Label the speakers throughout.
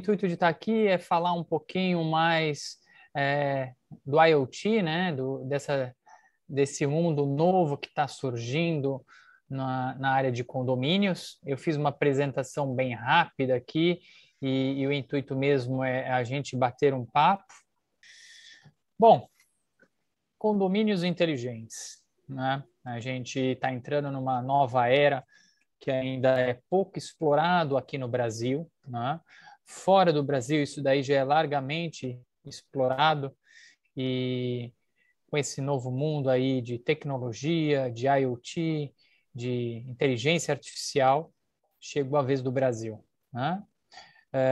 Speaker 1: intuito de estar aqui é falar um pouquinho mais do IoT, né? Desse mundo novo que está surgindo na área de condomínios. Eu fiz uma apresentação bem rápida aqui e o intuito mesmo é a gente bater um papo. Bom, condomínios inteligentes, né? A gente está entrando numa nova era que ainda é pouco explorado aqui no Brasil, né? Fora do Brasil, isso daí já é largamente explorado e com esse novo mundo aí de tecnologia, de IoT, de inteligência artificial, chegou a vez do Brasil, né?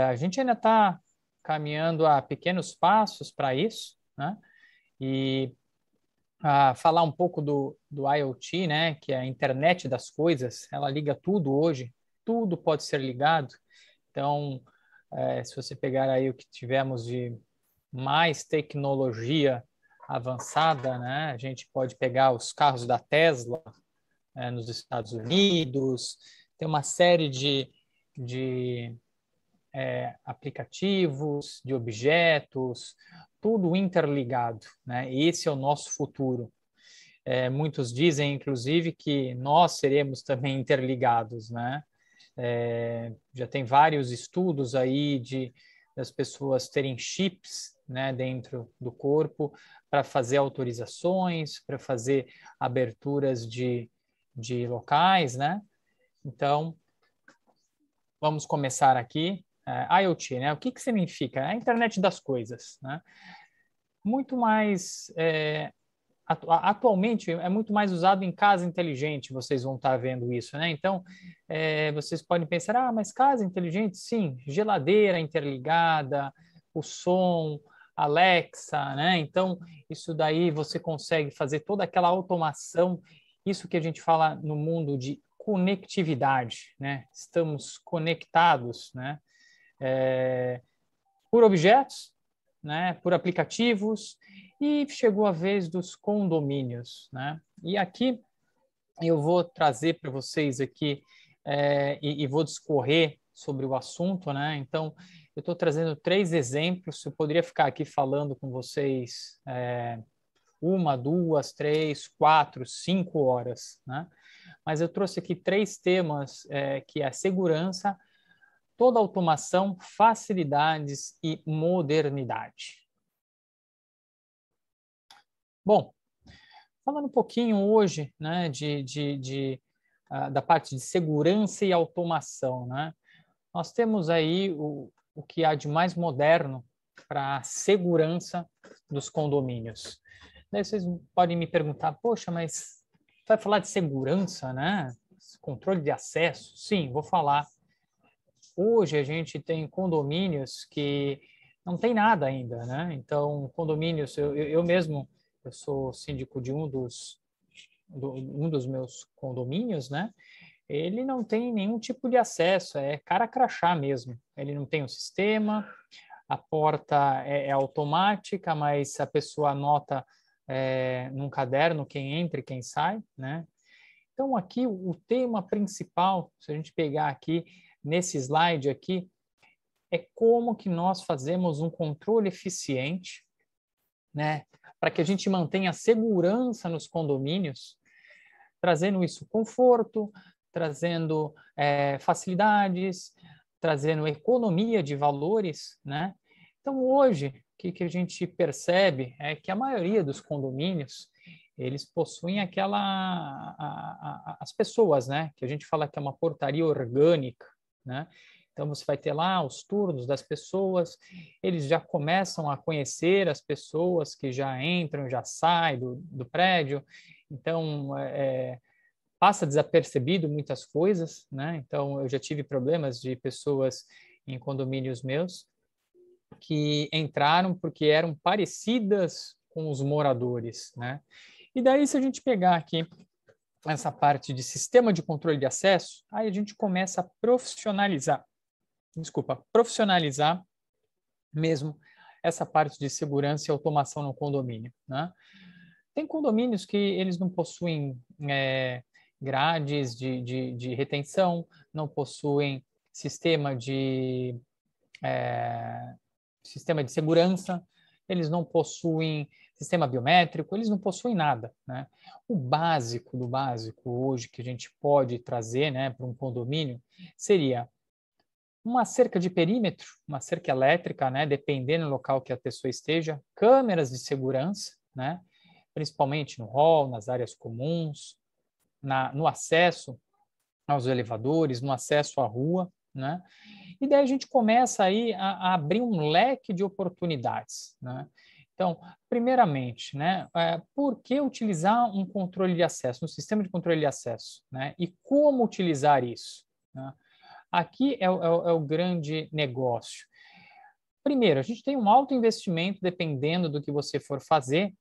Speaker 1: A gente ainda está caminhando a pequenos passos para isso, né? E falar um pouco do IoT, né, que é a internet das coisas, ela liga tudo hoje, tudo pode ser ligado. Então, se você pegar aí o que tivemos de mais tecnologia avançada, né, a gente pode pegar os carros da Tesla, nos Estados Unidos, tem uma série de aplicativos, de objetos, tudo interligado, né? Esse é o nosso futuro. Muitos dizem, inclusive, que nós seremos também interligados, né? Já tem vários estudos aí das pessoas terem chips, né, dentro do corpo para fazer autorizações, para fazer aberturas de locais, né? Então, vamos começar aqui. IoT, né? O que significa? A internet das coisas, né? Muito mais atualmente é muito mais usado em casa inteligente, vocês vão estar vendo isso, né? Então, vocês podem pensar, mas casa inteligente, sim, geladeira interligada, o som, Alexa, né? Então, isso daí você consegue fazer toda aquela automação, isso que a gente fala no mundo de conectividade, né? Estamos conectados, né? Por objetos, né? Por aplicativos, e chegou a vez dos condomínios, né? E aqui eu vou trazer para vocês aqui e vou discorrer sobre o assunto, né? Então, eu estou trazendo 3 exemplos. Eu poderia ficar aqui falando com vocês 1, 2, 3, 4, 5 horas, né? Mas eu trouxe aqui 3 temas que é a segurança, toda automação, facilidades e modernidade. Bom, falando um pouquinho hoje, né, da parte de segurança e automação, né? Nós temos aí o que há de mais moderno para a segurança dos condomínios. Daí vocês podem me perguntar, poxa, mas vai falar de segurança, né? Controle de acesso? Sim, vou falar. Hoje a gente tem condomínios que não tem nada ainda, né? Então, condomínios, eu mesmo, eu sou síndico de um dos meus condomínios, né? Ele não tem nenhum tipo de acesso, é cara crachá mesmo. Ele não tem um sistema, a porta é automática, mas a pessoa anota num caderno quem entra e quem sai, né? Então, aqui, o tema principal, se a gente pegar aqui, nesse slide aqui, é como que nós fazemos um controle eficiente, né, para que a gente mantenha a segurança nos condomínios, trazendo isso conforto, trazendo facilidades, trazendo economia de valores, né? Então, hoje, o que a gente percebe é que a maioria dos condomínios, eles possuem as pessoas, né? Que a gente fala que é uma portaria orgânica, né? Então, você vai ter lá os turnos das pessoas, eles já começam a conhecer as pessoas que já entram, já saem do prédio. Então, passa desapercebido muitas coisas, né? Então, eu já tive problemas de pessoas em condomínios meus que entraram porque eram parecidas com os moradores, né? E daí, se a gente pegar aqui essa parte de sistema de controle de acesso, aí a gente começa a profissionalizar mesmo essa parte de segurança e automação no condomínio, né? Tem condomínios que eles não possuem grades de retenção, não possuem sistema de sistema de segurança, eles não possuem sistema biométrico, eles não possuem nada, né? O básico do básico hoje que a gente pode trazer, né, para um condomínio seria uma cerca de perímetro, uma cerca elétrica, né, dependendo do local que a pessoa esteja, câmeras de segurança, né, principalmente no hall, nas áreas comuns, no acesso aos elevadores, no acesso à rua, né? E daí a gente começa aí a abrir um leque de oportunidades, né? Então, primeiramente, né, por que utilizar um controle de acesso, um sistema de controle de acesso, né? E como utilizar isso, né? Aqui é o grande negócio. Primeiro, a gente tem um alto investimento, dependendo do que você for fazer,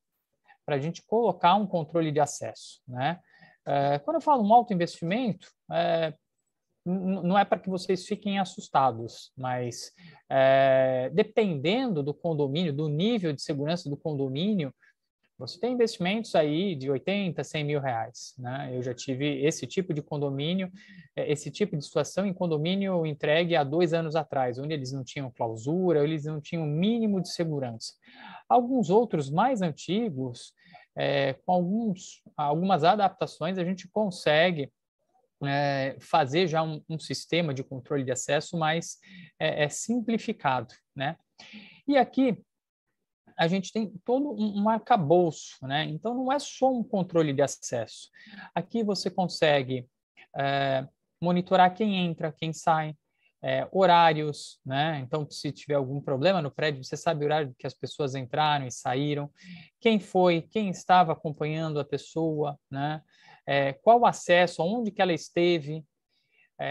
Speaker 1: para a gente colocar um controle de acesso, né? Quando eu falo um alto investimento, não é para que vocês fiquem assustados, mas dependendo do condomínio, do nível de segurança do condomínio, você tem investimentos aí de 80, 100 mil reais, né? Eu já tive esse tipo de condomínio, esse tipo de situação em condomínio entregue há 2 anos atrás, onde eles não tinham clausura, eles não tinham mínimo de segurança. Alguns outros mais antigos, com algumas adaptações, a gente consegue fazer já um sistema de controle de acesso mais simplificado, né? E aqui a gente tem todo um arcabouço, né? Então não é só um controle de acesso. Aqui você consegue monitorar quem entra, quem sai, horários, né? Então, se tiver algum problema no prédio, você sabe o horário que as pessoas entraram e saíram, quem foi, quem estava acompanhando a pessoa, né? Qual o acesso, onde que ela esteve.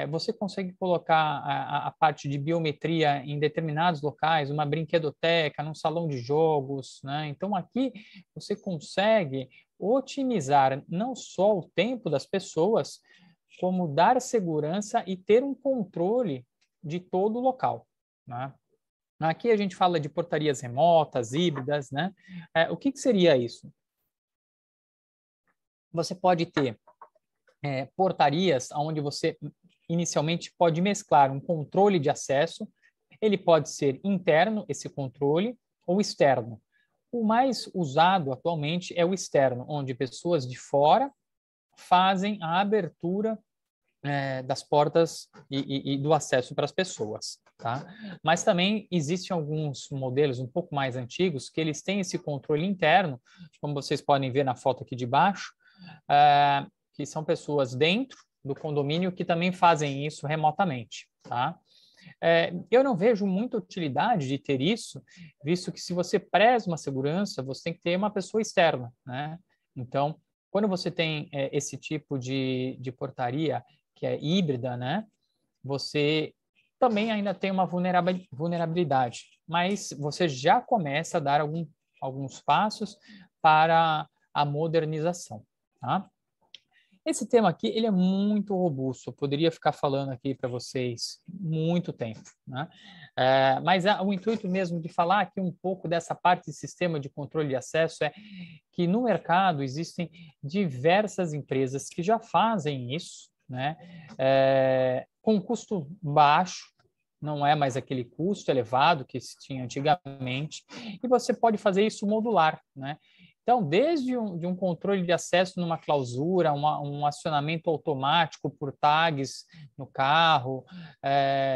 Speaker 1: Você consegue colocar a parte de biometria em determinados locais, uma brinquedoteca, num salão de jogos, né? Então, aqui você consegue otimizar não só o tempo das pessoas, como dar segurança e ter um controle de todo o local, né? Aqui a gente fala de portarias remotas, híbridas, né? O que seria isso? Você pode ter portarias onde você inicialmente pode mesclar um controle de acesso, ele pode ser interno, esse controle, ou externo. O mais usado atualmente é o externo, onde pessoas de fora fazem a abertura das portas e do acesso para as pessoas, tá? Mas também existem alguns modelos um pouco mais antigos que eles têm esse controle interno, como vocês podem ver na foto aqui de baixo, que são pessoas dentro do condomínio que também fazem isso remotamente, tá? Eu não vejo muita utilidade de ter isso, visto que se você preza uma segurança, você tem que ter uma pessoa externa, né? Então, quando você tem esse tipo de portaria que é híbrida, né? Você também ainda tem uma vulnerabilidade, mas você já começa a dar alguns passos para a modernização, tá? Esse tema aqui, ele é muito robusto, eu poderia ficar falando aqui para vocês muito tempo, né? Mas o intuito mesmo de falar aqui um pouco dessa parte de sistema de controle de acesso é que no mercado existem diversas empresas que já fazem isso, né? Com custo baixo, não é mais aquele custo elevado que se tinha antigamente, e você pode fazer isso modular, né? Então, desde um controle de acesso numa clausura, um acionamento automático por tags no carro,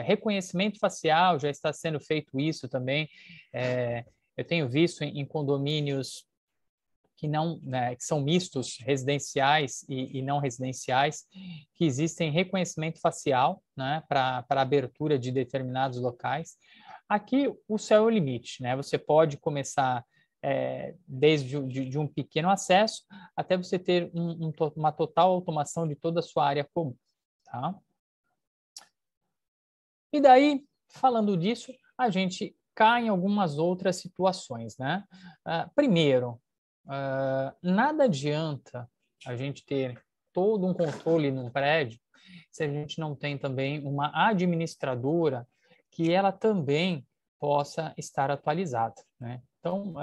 Speaker 1: reconhecimento facial, já está sendo feito isso também. Eu tenho visto em condomínios que não, né, que são mistos, residenciais e não residenciais, que existem reconhecimento facial, né, para abertura de determinados locais. Aqui o céu é o limite, né? Você pode começar desde de um pequeno acesso até você ter uma total automação de toda a sua área comum, tá? E daí, falando disso, a gente cai em algumas outras situações, né? Primeiro, nada adianta a gente ter todo um controle num prédio se a gente não tem também uma administradora que ela também possa estar atualizada, né? Então,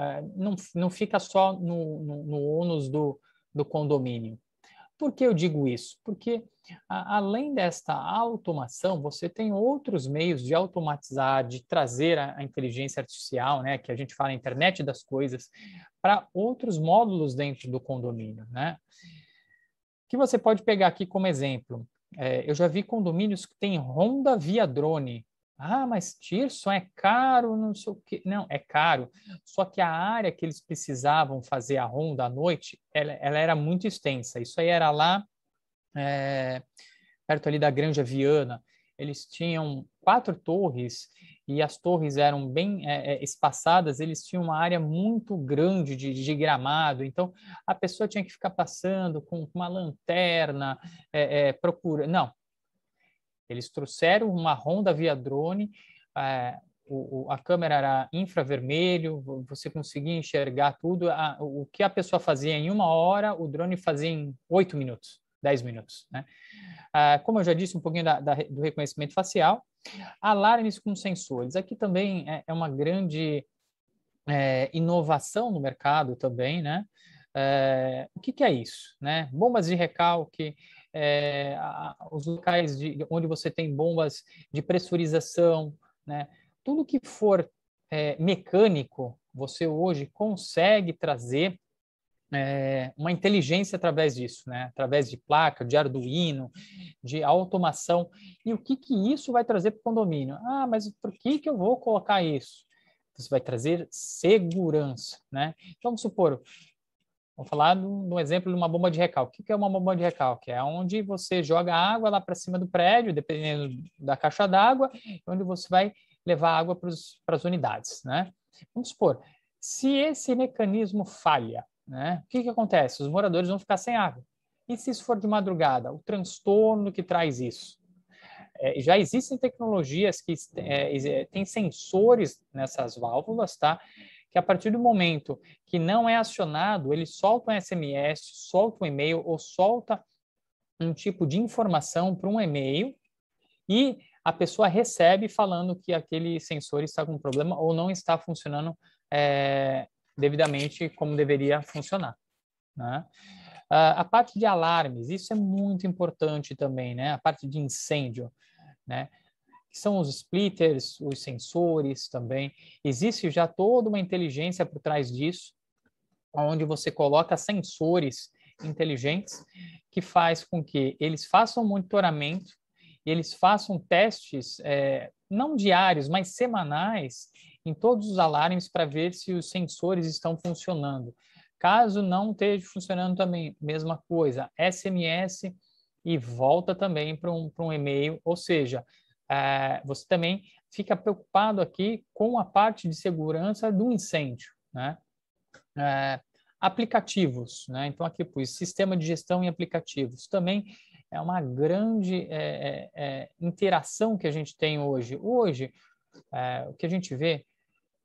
Speaker 1: não fica só no ônus do condomínio. Por que eu digo isso? Porque, além desta automação, você tem outros meios de automatizar, de trazer a inteligência artificial, né, que a gente fala internet das coisas, para outros módulos dentro do condomínio, né? Que você pode pegar aqui como exemplo. Eu já vi condomínios que têm ronda via drone. Ah, mas Tirson, é caro, não sei o quê. Não, é caro. Só que a área que eles precisavam fazer a ronda à noite, ela era muito extensa. Isso aí era lá, perto ali da Granja Viana. Eles tinham 4 torres e as torres eram bem espaçadas, eles tinham uma área muito grande de gramado, então a pessoa tinha que ficar passando com uma lanterna, procurando. Não, eles trouxeram uma Honda via drone, a câmera era infravermelho, você conseguia enxergar tudo. O que a pessoa fazia em 1 hora, o drone fazia em 8 minutos, 10 minutos. Né? Como eu já disse, um pouquinho do reconhecimento facial. Alarmes com sensores. Aqui também é uma grande inovação no mercado também, né? O que é isso? Né? Bombas de recalque, os locais onde você tem bombas de pressurização, né? Tudo que for mecânico, você hoje consegue trazer uma inteligência através disso, né? Através de placa, de Arduino, de automação. E o que isso vai trazer para o condomínio? Ah, mas por que eu vou colocar isso? Você vai trazer segurança, né? Então, vamos supor, vamos falar no exemplo de uma bomba de recalque. O que é uma bomba de recalque? É onde você joga água lá para cima do prédio, dependendo da caixa d'água, onde você vai levar água para as unidades, né? Vamos supor, se esse mecanismo falha, né? O que acontece? Os moradores vão ficar sem água. E se isso for de madrugada? O transtorno que traz isso. Já existem tecnologias que têm sensores nessas válvulas, tá? Que a partir do momento que não é acionado, ele solta um SMS, solta um e-mail ou solta um tipo de informação para um e-mail e a pessoa recebe falando que aquele sensor está com problema ou não está funcionando devidamente como deveria funcionar, né? A parte de alarmes, isso é muito importante também, né? A parte de incêndio, né? Que são os splitters, os sensores também. Existe já toda uma inteligência por trás disso, onde você coloca sensores inteligentes que faz com que eles façam monitoramento, eles façam testes não diários, mas semanais em todos os alarmes para ver se os sensores estão funcionando. Caso não esteja funcionando também, mesma coisa, SMS e volta também para um e-mail, ou seja, você também fica preocupado aqui com a parte de segurança do incêndio, né? Aplicativos, né? Então aqui pus sistema de gestão em aplicativos. Também é uma grande interação que a gente tem hoje. Hoje, o que a gente vê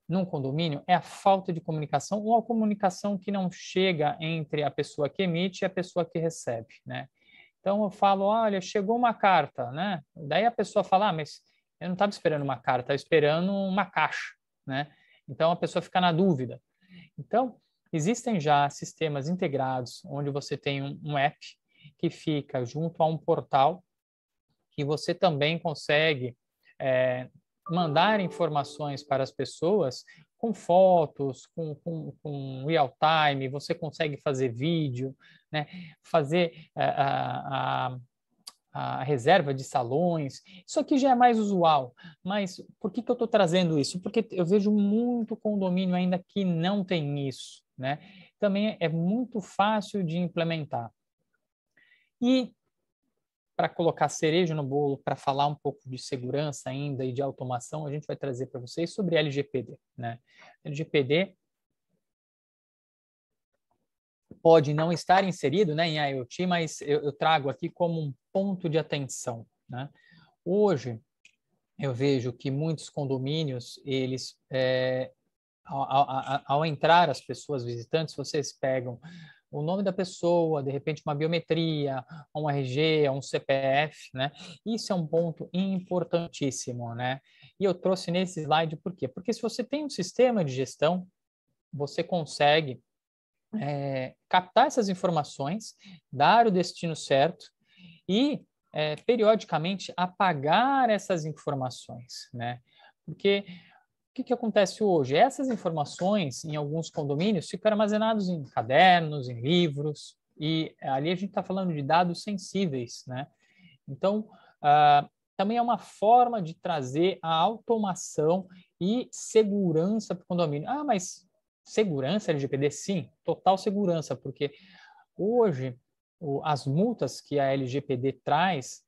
Speaker 1: num condomínio é a falta de comunicação ou a comunicação que não chega entre a pessoa que emite e a pessoa que recebe, né? Então eu falo, olha, chegou uma carta, né? Daí a pessoa fala, mas eu não estava esperando uma carta, estava esperando uma caixa, né? Então a pessoa fica na dúvida. Então, existem já sistemas integrados onde você tem um app que fica junto a um portal que você também consegue mandar informações para as pessoas com fotos, com real time, você consegue fazer vídeo, né? Fazer a reserva de salões. Isso aqui já é mais usual, mas por que eu estou trazendo isso? Porque eu vejo muito condomínio ainda que não tem isso, né? Também é muito fácil de implementar. E para colocar cereja no bolo, para falar um pouco de segurança ainda e de automação, a gente vai trazer para vocês sobre LGPD, né? LGPD pode não estar inserido, né, em IoT, mas eu trago aqui como um ponto de atenção, né? Hoje, eu vejo que muitos condomínios, eles, ao entrar as pessoas visitantes, vocês pegam o nome da pessoa, de repente uma biometria, um RG, um CPF, né? Isso é um ponto importantíssimo, né? E eu trouxe nesse slide por quê? Porque se você tem um sistema de gestão, você consegue captar essas informações, dar o destino certo e, periodicamente, apagar essas informações, né? Porque o que acontece hoje? Essas informações, em alguns condomínios, ficam armazenadas em cadernos, em livros, e ali a gente está falando de dados sensíveis, né? Então, também é uma forma de trazer a automação e segurança para o condomínio. Ah, mas segurança LGPD? Sim, total segurança, porque hoje as multas que a LGPD traz,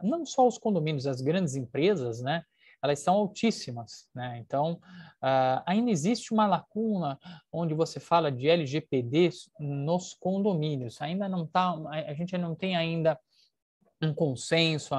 Speaker 1: não só os condomínios, as grandes empresas, né, elas são altíssimas, né? Então, ainda existe uma lacuna onde você fala de LGPD nos condomínios. Ainda não tá, a gente não tem ainda um consenso,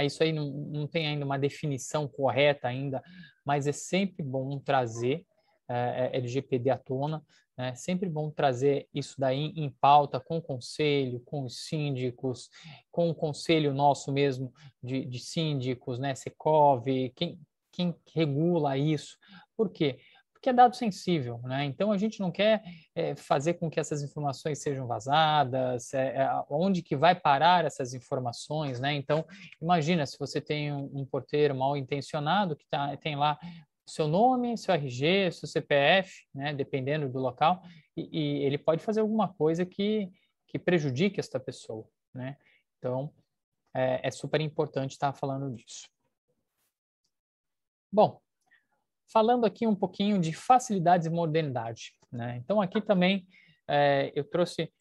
Speaker 1: isso aí não tem ainda uma definição correta ainda, mas é sempre bom trazer LGPD à tona, né? Sempre bom trazer isso daí em pauta com o conselho, com os síndicos, com o conselho nosso mesmo de síndicos, né? Secov, quem regula isso. Por quê? Porque é dado sensível, né? Então a gente não quer fazer com que essas informações sejam vazadas, onde que vai parar essas informações, né? Então imagina se você tem um porteiro mal intencionado que tem lá seu nome, seu RG, seu CPF, né? Dependendo do local, e ele pode fazer alguma coisa que prejudique esta pessoa, né? Então é super importante estar falando disso. Bom, falando aqui um pouquinho de facilidades e modernidade, né? Então, aqui também eu trouxe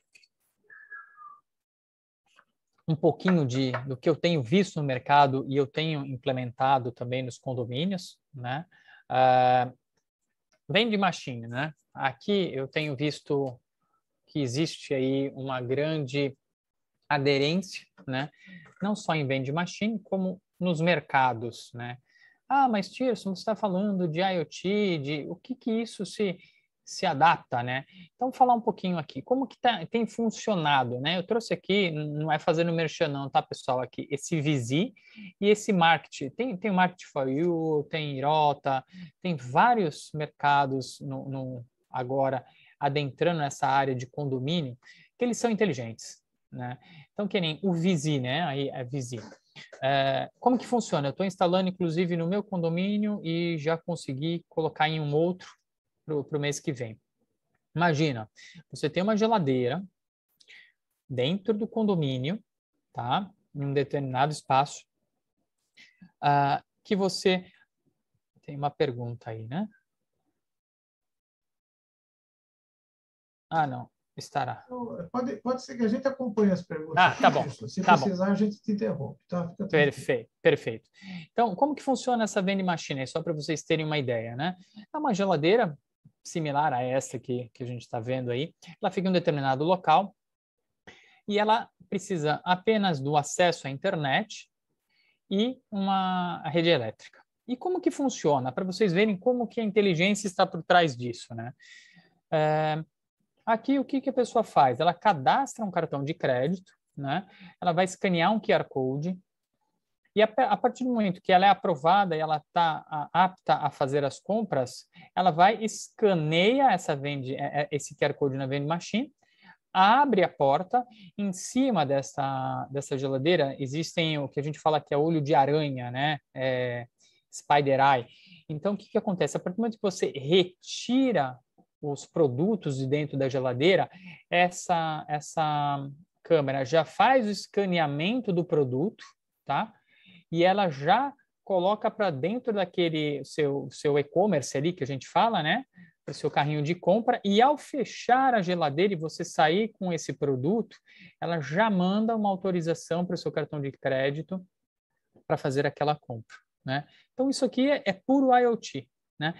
Speaker 1: um pouquinho do que eu tenho visto no mercado e eu tenho implementado também nos condomínios, né? Vending machine, né? Aqui eu tenho visto que existe aí uma grande aderência, né? Não só em vending machine, como nos mercados, né? Ah, mas Tirson, você está falando de IoT, de o que isso se adapta, né? Então, falar um pouquinho aqui, como que tem funcionado, né? Eu trouxe aqui, não é fazendo merchan não, tá, pessoal, aqui, esse Visi e esse Market. Tem o Market for You, tem Irota, tem vários mercados agora adentrando nessa área de condomínio, que eles são inteligentes, né? Então, que nem o Visi, né? Aí é Visi. Como que funciona? Eu estou instalando, inclusive, no meu condomínio e já consegui colocar em um outro para o mês que vem. Imagina, você tem uma geladeira dentro do condomínio, tá? Em um determinado espaço, que você... Tem uma pergunta aí, né? Ah, não. Estará.
Speaker 2: Pode ser que a gente acompanhe as perguntas aqui,
Speaker 1: tá bom.
Speaker 2: Se
Speaker 1: Tá
Speaker 2: precisar,
Speaker 1: bom.
Speaker 2: a gente te interrompe, tá? Fica
Speaker 1: Perfeito, perfeito. Então, como que funciona essa vending machine? Só para vocês terem uma ideia, né? É uma geladeira similar a essa que a gente está vendo aí. Ela fica em um determinado local e ela precisa apenas do acesso à internet e uma rede elétrica. E como que funciona? Para vocês verem como que a inteligência está por trás disso, né? Aqui, o que a pessoa faz? Ela cadastra um cartão de crédito, né? Ela vai escanear um QR Code e a partir do momento que ela é aprovada e ela está apta a fazer as compras, ela vai escaneia esse QR Code na vending machine, abre a porta, em cima dessa geladeira existem o que a gente fala que é olho de aranha, né? Spider Eye. Então, o que acontece? A partir do momento que você retira os produtos de dentro da geladeira, essa câmera já faz o escaneamento do produto, tá? E ela já coloca para dentro daquele seu e-commerce ali que a gente fala, né? Para o seu carrinho de compra. E ao fechar a geladeira e você sair com esse produto, ela já manda uma autorização para o seu cartão de crédito para fazer aquela compra, né? Então, isso aqui é puro IoT, né?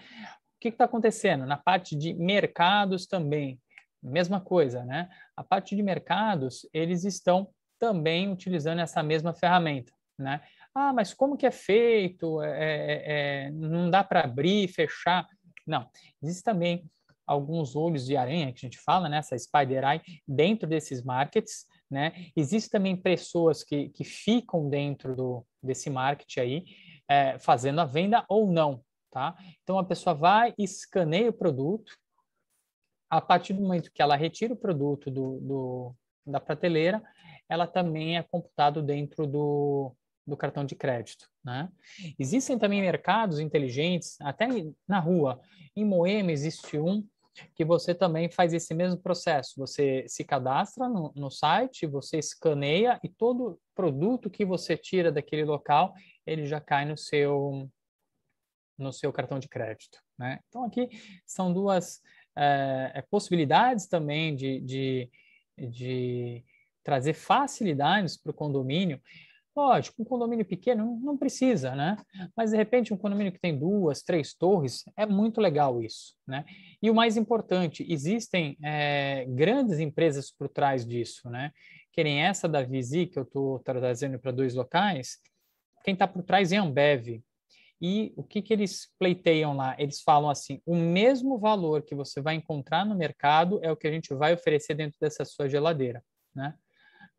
Speaker 1: O que está acontecendo? Na parte de mercados também, mesma coisa, né? A parte de mercados, eles estão também utilizando essa mesma ferramenta, né? Ah, mas como que é feito? Não dá para abrir, fechar? Não. Existe também alguns olhos de aranha, que a gente fala, né? Essa Spider Eye, dentro desses markets, né? Existem também pessoas que ficam dentro desse market aí, fazendo a venda ou não, tá? Então, a pessoa vai, escaneia o produto, a partir do momento que ela retira o produto da prateleira, ela também é computado dentro do cartão de crédito, né? Existem também mercados inteligentes, até na rua. Em Moema existe um que você também faz esse mesmo processo. Você se cadastra no site, você escaneia e todo produto que você tira daquele local, ele já cai no seu cartão de crédito, né? Então, aqui são duas possibilidades também de trazer facilidades para o condomínio. Lógico, um condomínio pequeno não precisa, né? Mas, de repente, um condomínio que tem 2, 3 torres, é muito legal isso, né? E o mais importante, existem grandes empresas por trás disso, né? Que nem essa da Visi, que eu estou trazendo para 2 locais, quem está por trás é a Ambev. E o que eles pleiteiam lá? Eles falam assim, o mesmo valor que você vai encontrar no mercado é o que a gente vai oferecer dentro dessa sua geladeira, né?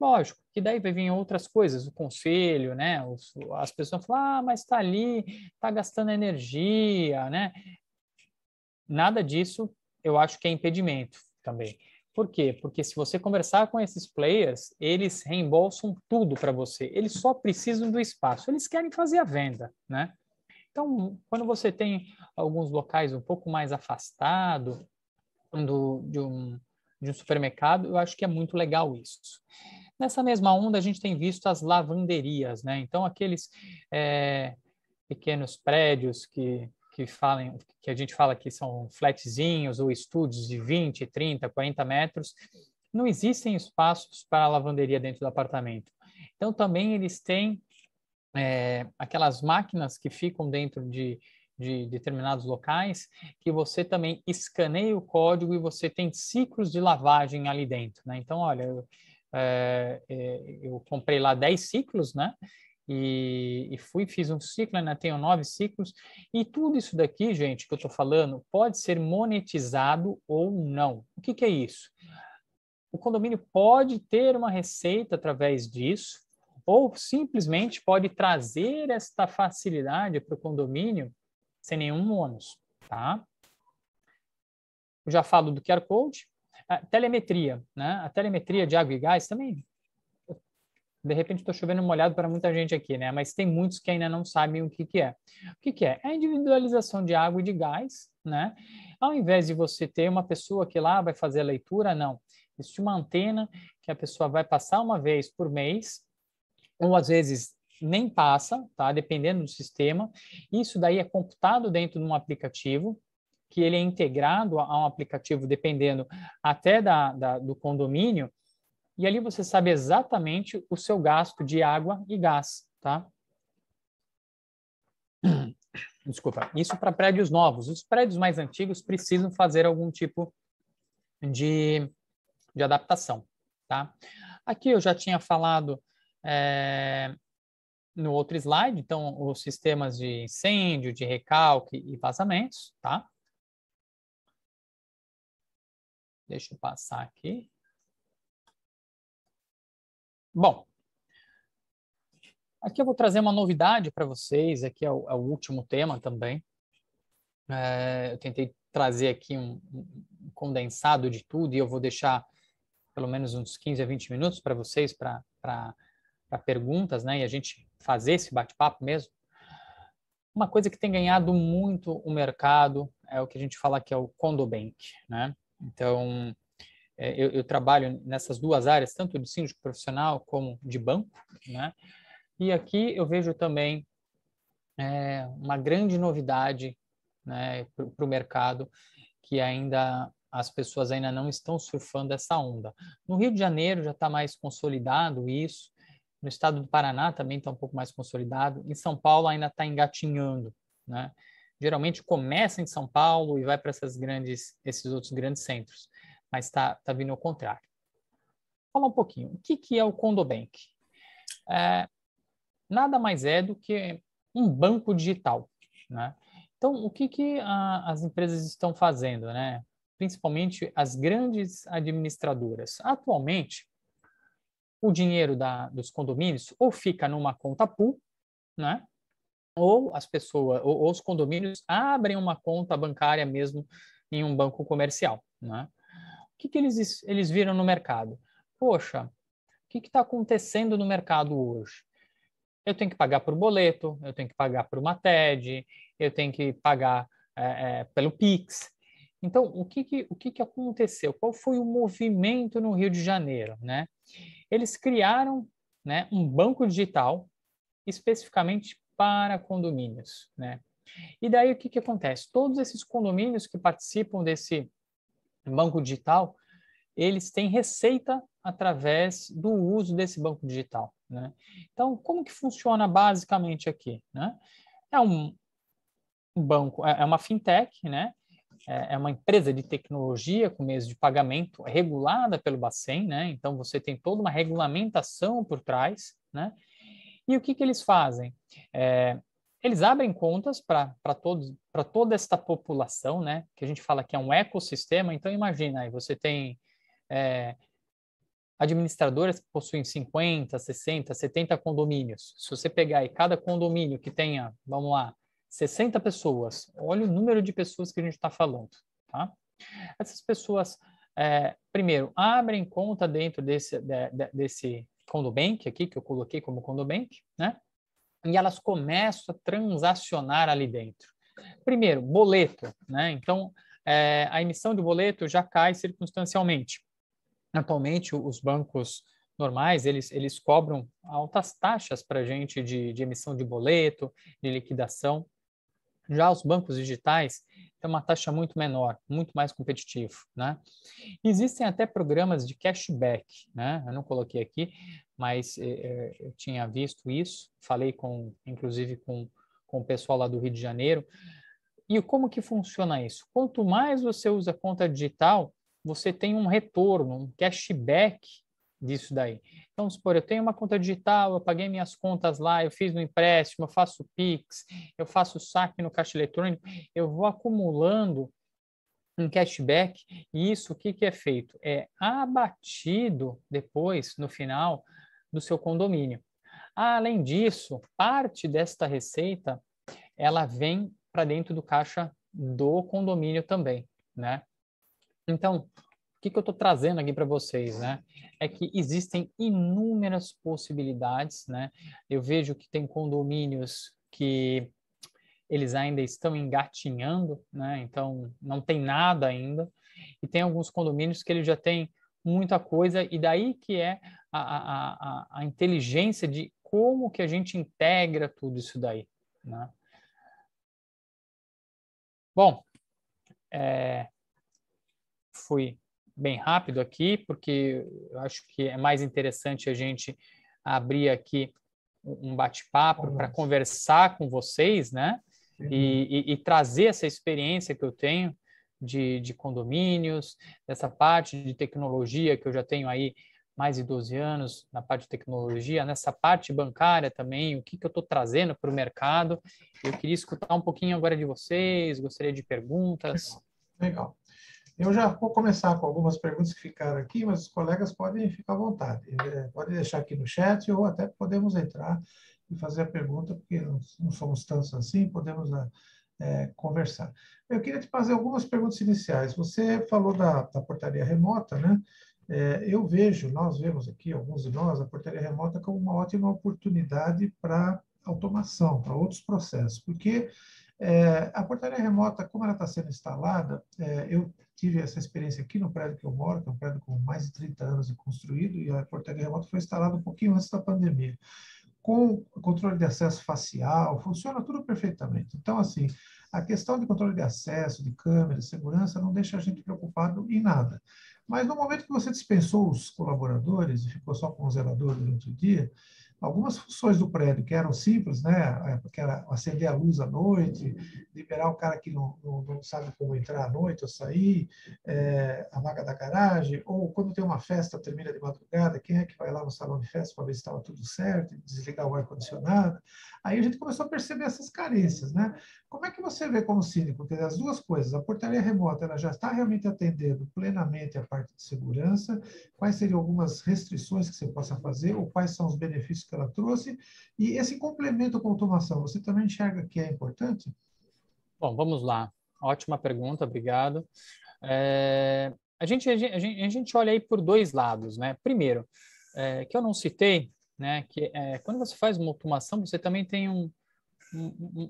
Speaker 1: Lógico, que daí vai vir outras coisas, o conselho, né? As pessoas falam, mas está ali, está gastando energia, né? Nada disso eu acho que é impedimento também. Por quê? Porque se você conversar com esses players, eles reembolsam tudo para você. Eles só precisam do espaço. Eles querem fazer a venda, né? Então, quando você tem alguns locais um pouco mais afastados de um supermercado, eu acho que é muito legal isso. Nessa mesma onda, a gente tem visto as lavanderias, né? Então, aqueles pequenos prédios que a gente fala que são flatzinhos ou estúdios de 20, 30, 40 metros, não existem espaços para lavanderia dentro do apartamento. Então, também eles têm aquelas máquinas que ficam dentro de determinados locais, que você também escaneia o código e você tem ciclos de lavagem ali dentro, né? Então, olha, eu comprei lá 10 ciclos, né? E fiz um ciclo, ainda tenho 9 ciclos, e tudo isso daqui, gente, que eu estou falando, pode ser monetizado ou não. O que é isso? O condomínio pode ter uma receita através disso, ou simplesmente pode trazer esta facilidade para o condomínio sem nenhum ônus, tá? Eu já falo do QR Code, a telemetria, né? A telemetria de água e gás também. De repente estou chovendo molhado para muita gente aqui, né? Mas tem muitos que ainda não sabem o que é. O que é? É a individualização de água e de gás, né? Ao invés de você ter uma pessoa que lá vai fazer a leitura, não. Existe uma antena que a pessoa vai passar uma vez por mês, ou às vezes nem passa, tá? Dependendo do sistema. Isso daí é computado dentro de um aplicativo, que ele é integrado a um aplicativo, dependendo até do condomínio, e ali você sabe exatamente o seu gasto de água e gás, tá? Desculpa. Isso para prédios novos. Os prédios mais antigos precisam fazer algum tipo de adaptação, tá? Aqui eu já tinha falado no outro slide, então, os sistemas de incêndio, de recalque e vazamentos, tá? Deixa eu passar aqui. Bom, aqui eu vou trazer uma novidade para vocês, aqui é o último tema também. Eu tentei trazer aqui um condensado de tudo e eu vou deixar pelo menos uns 15 a 20 minutos para vocês, para perguntas, né? E a gente fazer esse bate-papo mesmo. Uma coisa que tem ganhado muito o mercado é o que a gente fala que é o Condobank, né? Então, eu trabalho nessas duas áreas, tanto de síndico profissional como de banco, né? E aqui eu vejo também uma grande novidade, né, para o mercado, que ainda as pessoas ainda não estão surfando essa onda. No Rio de Janeiro já está mais consolidado isso, no estado do Paraná também está um pouco mais consolidado, em São Paulo ainda está engatinhando, né? Geralmente começa em São Paulo e vai para esses outros grandes centros, mas está vindo ao contrário. Fala um pouquinho, o que é o Condobank? Nada mais é do que um banco digital, né? Então, o que as empresas estão fazendo, né? Principalmente as grandes administradoras. Atualmente, o dinheiro dos condomínios ou fica numa conta pool, né? Ou as pessoas, ou os condomínios abrem uma conta bancária mesmo em um banco comercial, né? que eles viram no mercado? Poxa, o que está acontecendo no mercado hoje? Eu tenho que pagar por boleto, eu tenho que pagar por uma TED, eu tenho que pagar pelo Pix. Então, o que aconteceu? Qual foi o movimento no Rio de Janeiro, né? Eles criaram, né, um banco digital especificamente para condomínios, né? E daí o que acontece? Todos esses condomínios que participam desse banco digital, eles têm receita através do uso desse banco digital, né? Então, como que funciona basicamente aqui, né? É um banco, é uma fintech, né? É uma empresa de tecnologia com meios de pagamento regulada pelo Bacen, né? Então, você tem toda uma regulamentação por trás, né? E o que eles fazem? Eles abrem contas para toda esta população, né? Que a gente fala que é um ecossistema. Então, imagina, aí você tem administradoras que possuem 50, 60, 70 condomínios. Se você pegar aí cada condomínio que tenha, vamos lá, 60 pessoas, olha o número de pessoas que a gente está falando, tá? Essas pessoas, primeiro, abrem conta dentro desse Condobank aqui, que eu coloquei como Condobank, né? E elas começam a transacionar ali dentro. Primeiro, boleto, né? Então, a emissão de boleto já cai circunstancialmente. Atualmente, os bancos normais, eles cobram altas taxas para a gente de emissão de boleto, de liquidação. Já os bancos digitais têm uma taxa muito menor, muito mais competitivo, né? Existem até programas de cashback, né? Eu não coloquei aqui, mas eu tinha visto isso, falei inclusive com o pessoal lá do Rio de Janeiro. E como que funciona isso? Quanto mais você usa a conta digital, você tem um retorno, um cashback disso daí. Então, supor, eu tenho uma conta digital, eu paguei minhas contas lá, eu fiz um empréstimo, eu faço Pix, eu faço saque no caixa eletrônico, eu vou acumulando um cashback, e isso o que é feito? É abatido depois, no final, do seu condomínio. Além disso, parte desta receita, ela vem para dentro do caixa do condomínio também, né? Então, o que eu estou trazendo aqui para vocês, né? É que existem inúmeras possibilidades, né? Eu vejo que tem condomínios que eles ainda estão engatinhando, né? Então, não tem nada ainda. E tem alguns condomínios que eles já têm muita coisa, e daí que é a inteligência de como que a gente integra tudo isso daí, né? Bom, fui bem rápido aqui, porque eu acho que é mais interessante a gente abrir aqui um bate-papo para conversar com vocês, né? E trazer essa experiência que eu tenho de condomínios, dessa parte de tecnologia que eu já tenho aí mais de 12 anos na parte de tecnologia, nessa parte bancária também, o que eu estou trazendo para o mercado. Eu queria escutar um pouquinho agora de vocês, gostaria de perguntas.
Speaker 2: Legal. Eu já vou começar com algumas perguntas que ficaram aqui, mas os colegas podem ficar à vontade. Podem deixar aqui no chat ou até podemos entrar e fazer a pergunta, porque não somos tantos assim, podemos conversar. Eu queria te fazer algumas perguntas iniciais. Você falou da portaria remota, né? Nós vemos aqui, alguns de nós, a portaria remota como uma ótima oportunidade para automação, para outros processos, porque a portaria remota, como ela está sendo instalada, eu tive essa experiência aqui no prédio que eu moro, que é um prédio com mais de 30 anos de construído, e a portaria remota foi instalada um pouquinho antes da pandemia. Com controle de acesso facial, funciona tudo perfeitamente. Então, assim, a questão de controle de acesso, de câmera, de segurança, não deixa a gente preocupado em nada. Mas no momento que você dispensou os colaboradores e ficou só com o zelador durante o dia, algumas funções do prédio que eram simples, né, que era acender a luz à noite, liberar o cara que não sabe como entrar à noite ou sair, a vaga da garagem, ou quando tem uma festa, termina de madrugada, quem é que vai lá no salão de festa para ver se estava tudo certo, desligar o ar-condicionado? Aí a gente começou a perceber essas carências, né? Como é que você vê como síndico? Porque as duas coisas, a portaria remota, ela já está realmente atendendo plenamente a parte de segurança, quais seriam algumas restrições que você possa fazer, ou quais são os benefícios que ela trouxe, e esse complemento com automação, você também enxerga que é importante?
Speaker 1: Bom, vamos lá. Ótima pergunta, obrigado. a gente olha aí por dois lados, né? Primeiro, que eu não citei, né? Que quando você faz uma automação, você também tem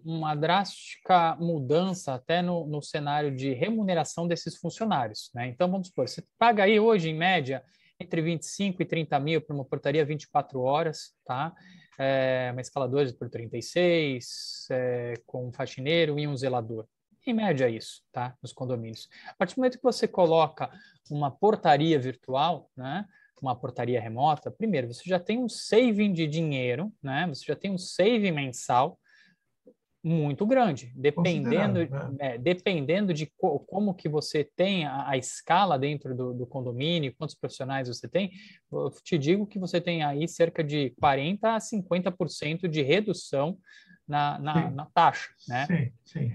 Speaker 1: uma drástica mudança até no cenário de remuneração desses funcionários, né? Então, vamos supor, você paga aí hoje, em média, entre 25 e 30 mil para uma portaria 24 horas, tá? Uma escaladora por 36, com um faxineiro e um zelador. Em média, isso, tá? Nos condomínios. A partir do momento que você coloca uma portaria virtual, né? Uma portaria remota, primeiro, você já tem um saving de dinheiro, né? Você já tem um saving mensal muito grande,
Speaker 2: Considerável, né?
Speaker 1: dependendo de como que você tem a escala dentro do condomínio, quantos profissionais você tem, eu te digo que você tem aí cerca de 40% a 50% de redução na taxa, né?
Speaker 2: Sim, sim.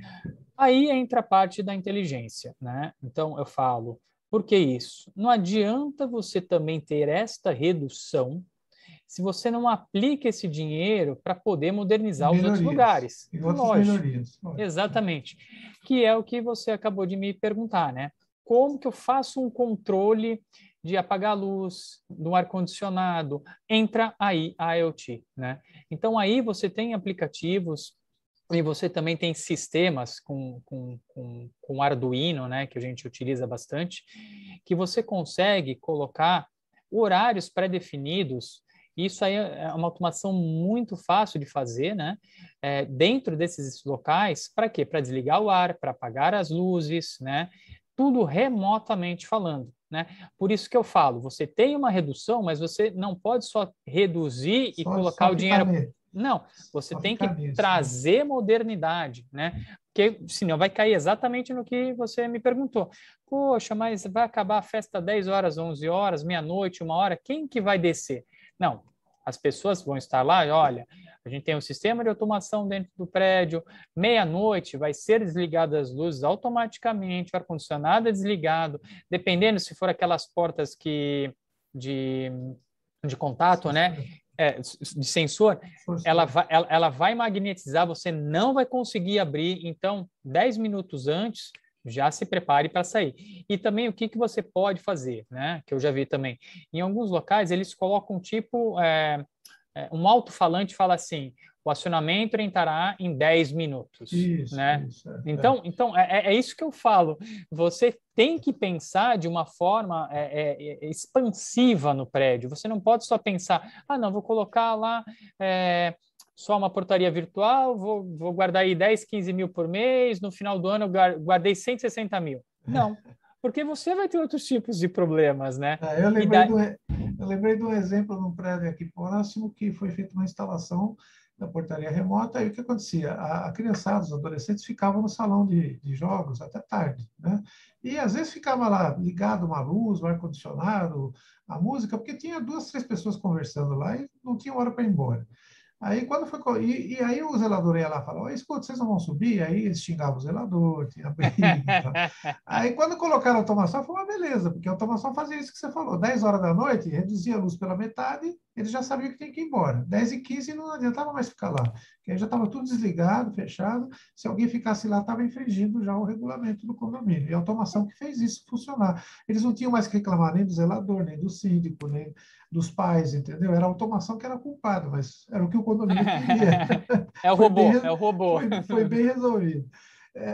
Speaker 1: Aí entra a parte da inteligência, né? Então eu falo, por que isso? Não adianta você também ter esta redução se você não aplica esse dinheiro para poder modernizar os outros
Speaker 2: Melhorias.
Speaker 1: lugares.
Speaker 2: E outras
Speaker 1: Lógico,
Speaker 2: melhorias. Lógico.
Speaker 1: exatamente. Que é o que você acabou de me perguntar, né? Como que eu faço um controle de apagar a luz do ar-condicionado? Entra aí a IoT, né? Então, aí você tem aplicativos e você também tem sistemas com Arduino, né, que a gente utiliza bastante, que você consegue colocar horários pré-definidos. Isso aí é uma automação muito fácil de fazer, né? Dentro desses locais, para quê? Para desligar o ar, para apagar as luzes, né? Tudo remotamente falando, né? Por isso que eu falo, você tem uma redução, mas você não pode só reduzir e colocar
Speaker 2: Só
Speaker 1: o
Speaker 2: ficar
Speaker 1: dinheiro.
Speaker 2: nele.
Speaker 1: Não, você
Speaker 2: Só
Speaker 1: tem
Speaker 2: ficar
Speaker 1: que
Speaker 2: nisso, né?
Speaker 1: trazer modernidade, né? Porque senão vai cair exatamente no que você me perguntou. Poxa, mas vai acabar a festa 10 horas, 11 horas, meia-noite, 1 hora, quem que vai descer? Não, as pessoas vão estar lá e olha, a gente tem um sistema de automação dentro do prédio, meia-noite vai ser desligadas as luzes automaticamente, o ar-condicionado é desligado, dependendo se for aquelas portas de, de contato, né?
Speaker 2: Sensor,
Speaker 1: De sensor,
Speaker 2: sensor.
Speaker 1: ela vai magnetizar, você não vai conseguir abrir, então 10 minutos antes já se prepare para sair. E também o que você pode fazer, né? Que eu já vi também. Em alguns locais eles colocam tipo um alto-falante fala assim: o acionamento entrará em 10 minutos, né?
Speaker 2: Isso.
Speaker 1: Então é isso que eu falo. Você tem que pensar de uma forma expansiva no prédio. Você não pode só pensar, não, vou colocar lá só uma portaria virtual, vou guardar aí 10, 15 mil por mês, no final do ano eu guardei 160 mil. Não, porque você vai ter outros tipos de problemas, né?
Speaker 2: Eu
Speaker 1: E
Speaker 2: lembrei
Speaker 1: daí,
Speaker 2: de um exemplo num prédio aqui próximo que foi feita uma instalação da portaria remota e o que acontecia? A criançada, os adolescentes ficavam no salão de jogos até tarde, né? E às vezes ficava lá ligado uma luz, o ar-condicionado, a música, porque tinha 2, 3 pessoas conversando lá e não tinha hora para ir embora. Aí quando foi. E aí o zelador ia lá e falava: escuta, vocês não vão subir? Aí eles xingavam o zelador, tinha briga e tal. Aí quando colocaram a automação, foi uma beleza, porque a automação fazia isso que você falou: 10 horas da noite, reduzia a luz pela metade, eles já sabiam que tem que ir embora. 10h15 não adiantava mais ficar lá, porque aí já estava tudo desligado, fechado. Se alguém ficasse lá, estava infringindo já o regulamento do condomínio. E a automação que fez isso funcionar. Eles não tinham mais que reclamar nem do zelador, nem do síndico, nem dos pais, entendeu? Era a automação que era culpada, mas era o que o condomínio queria.
Speaker 1: É o
Speaker 2: Foi
Speaker 1: robô,
Speaker 2: bem,
Speaker 1: é o robô.
Speaker 2: foi bem resolvido.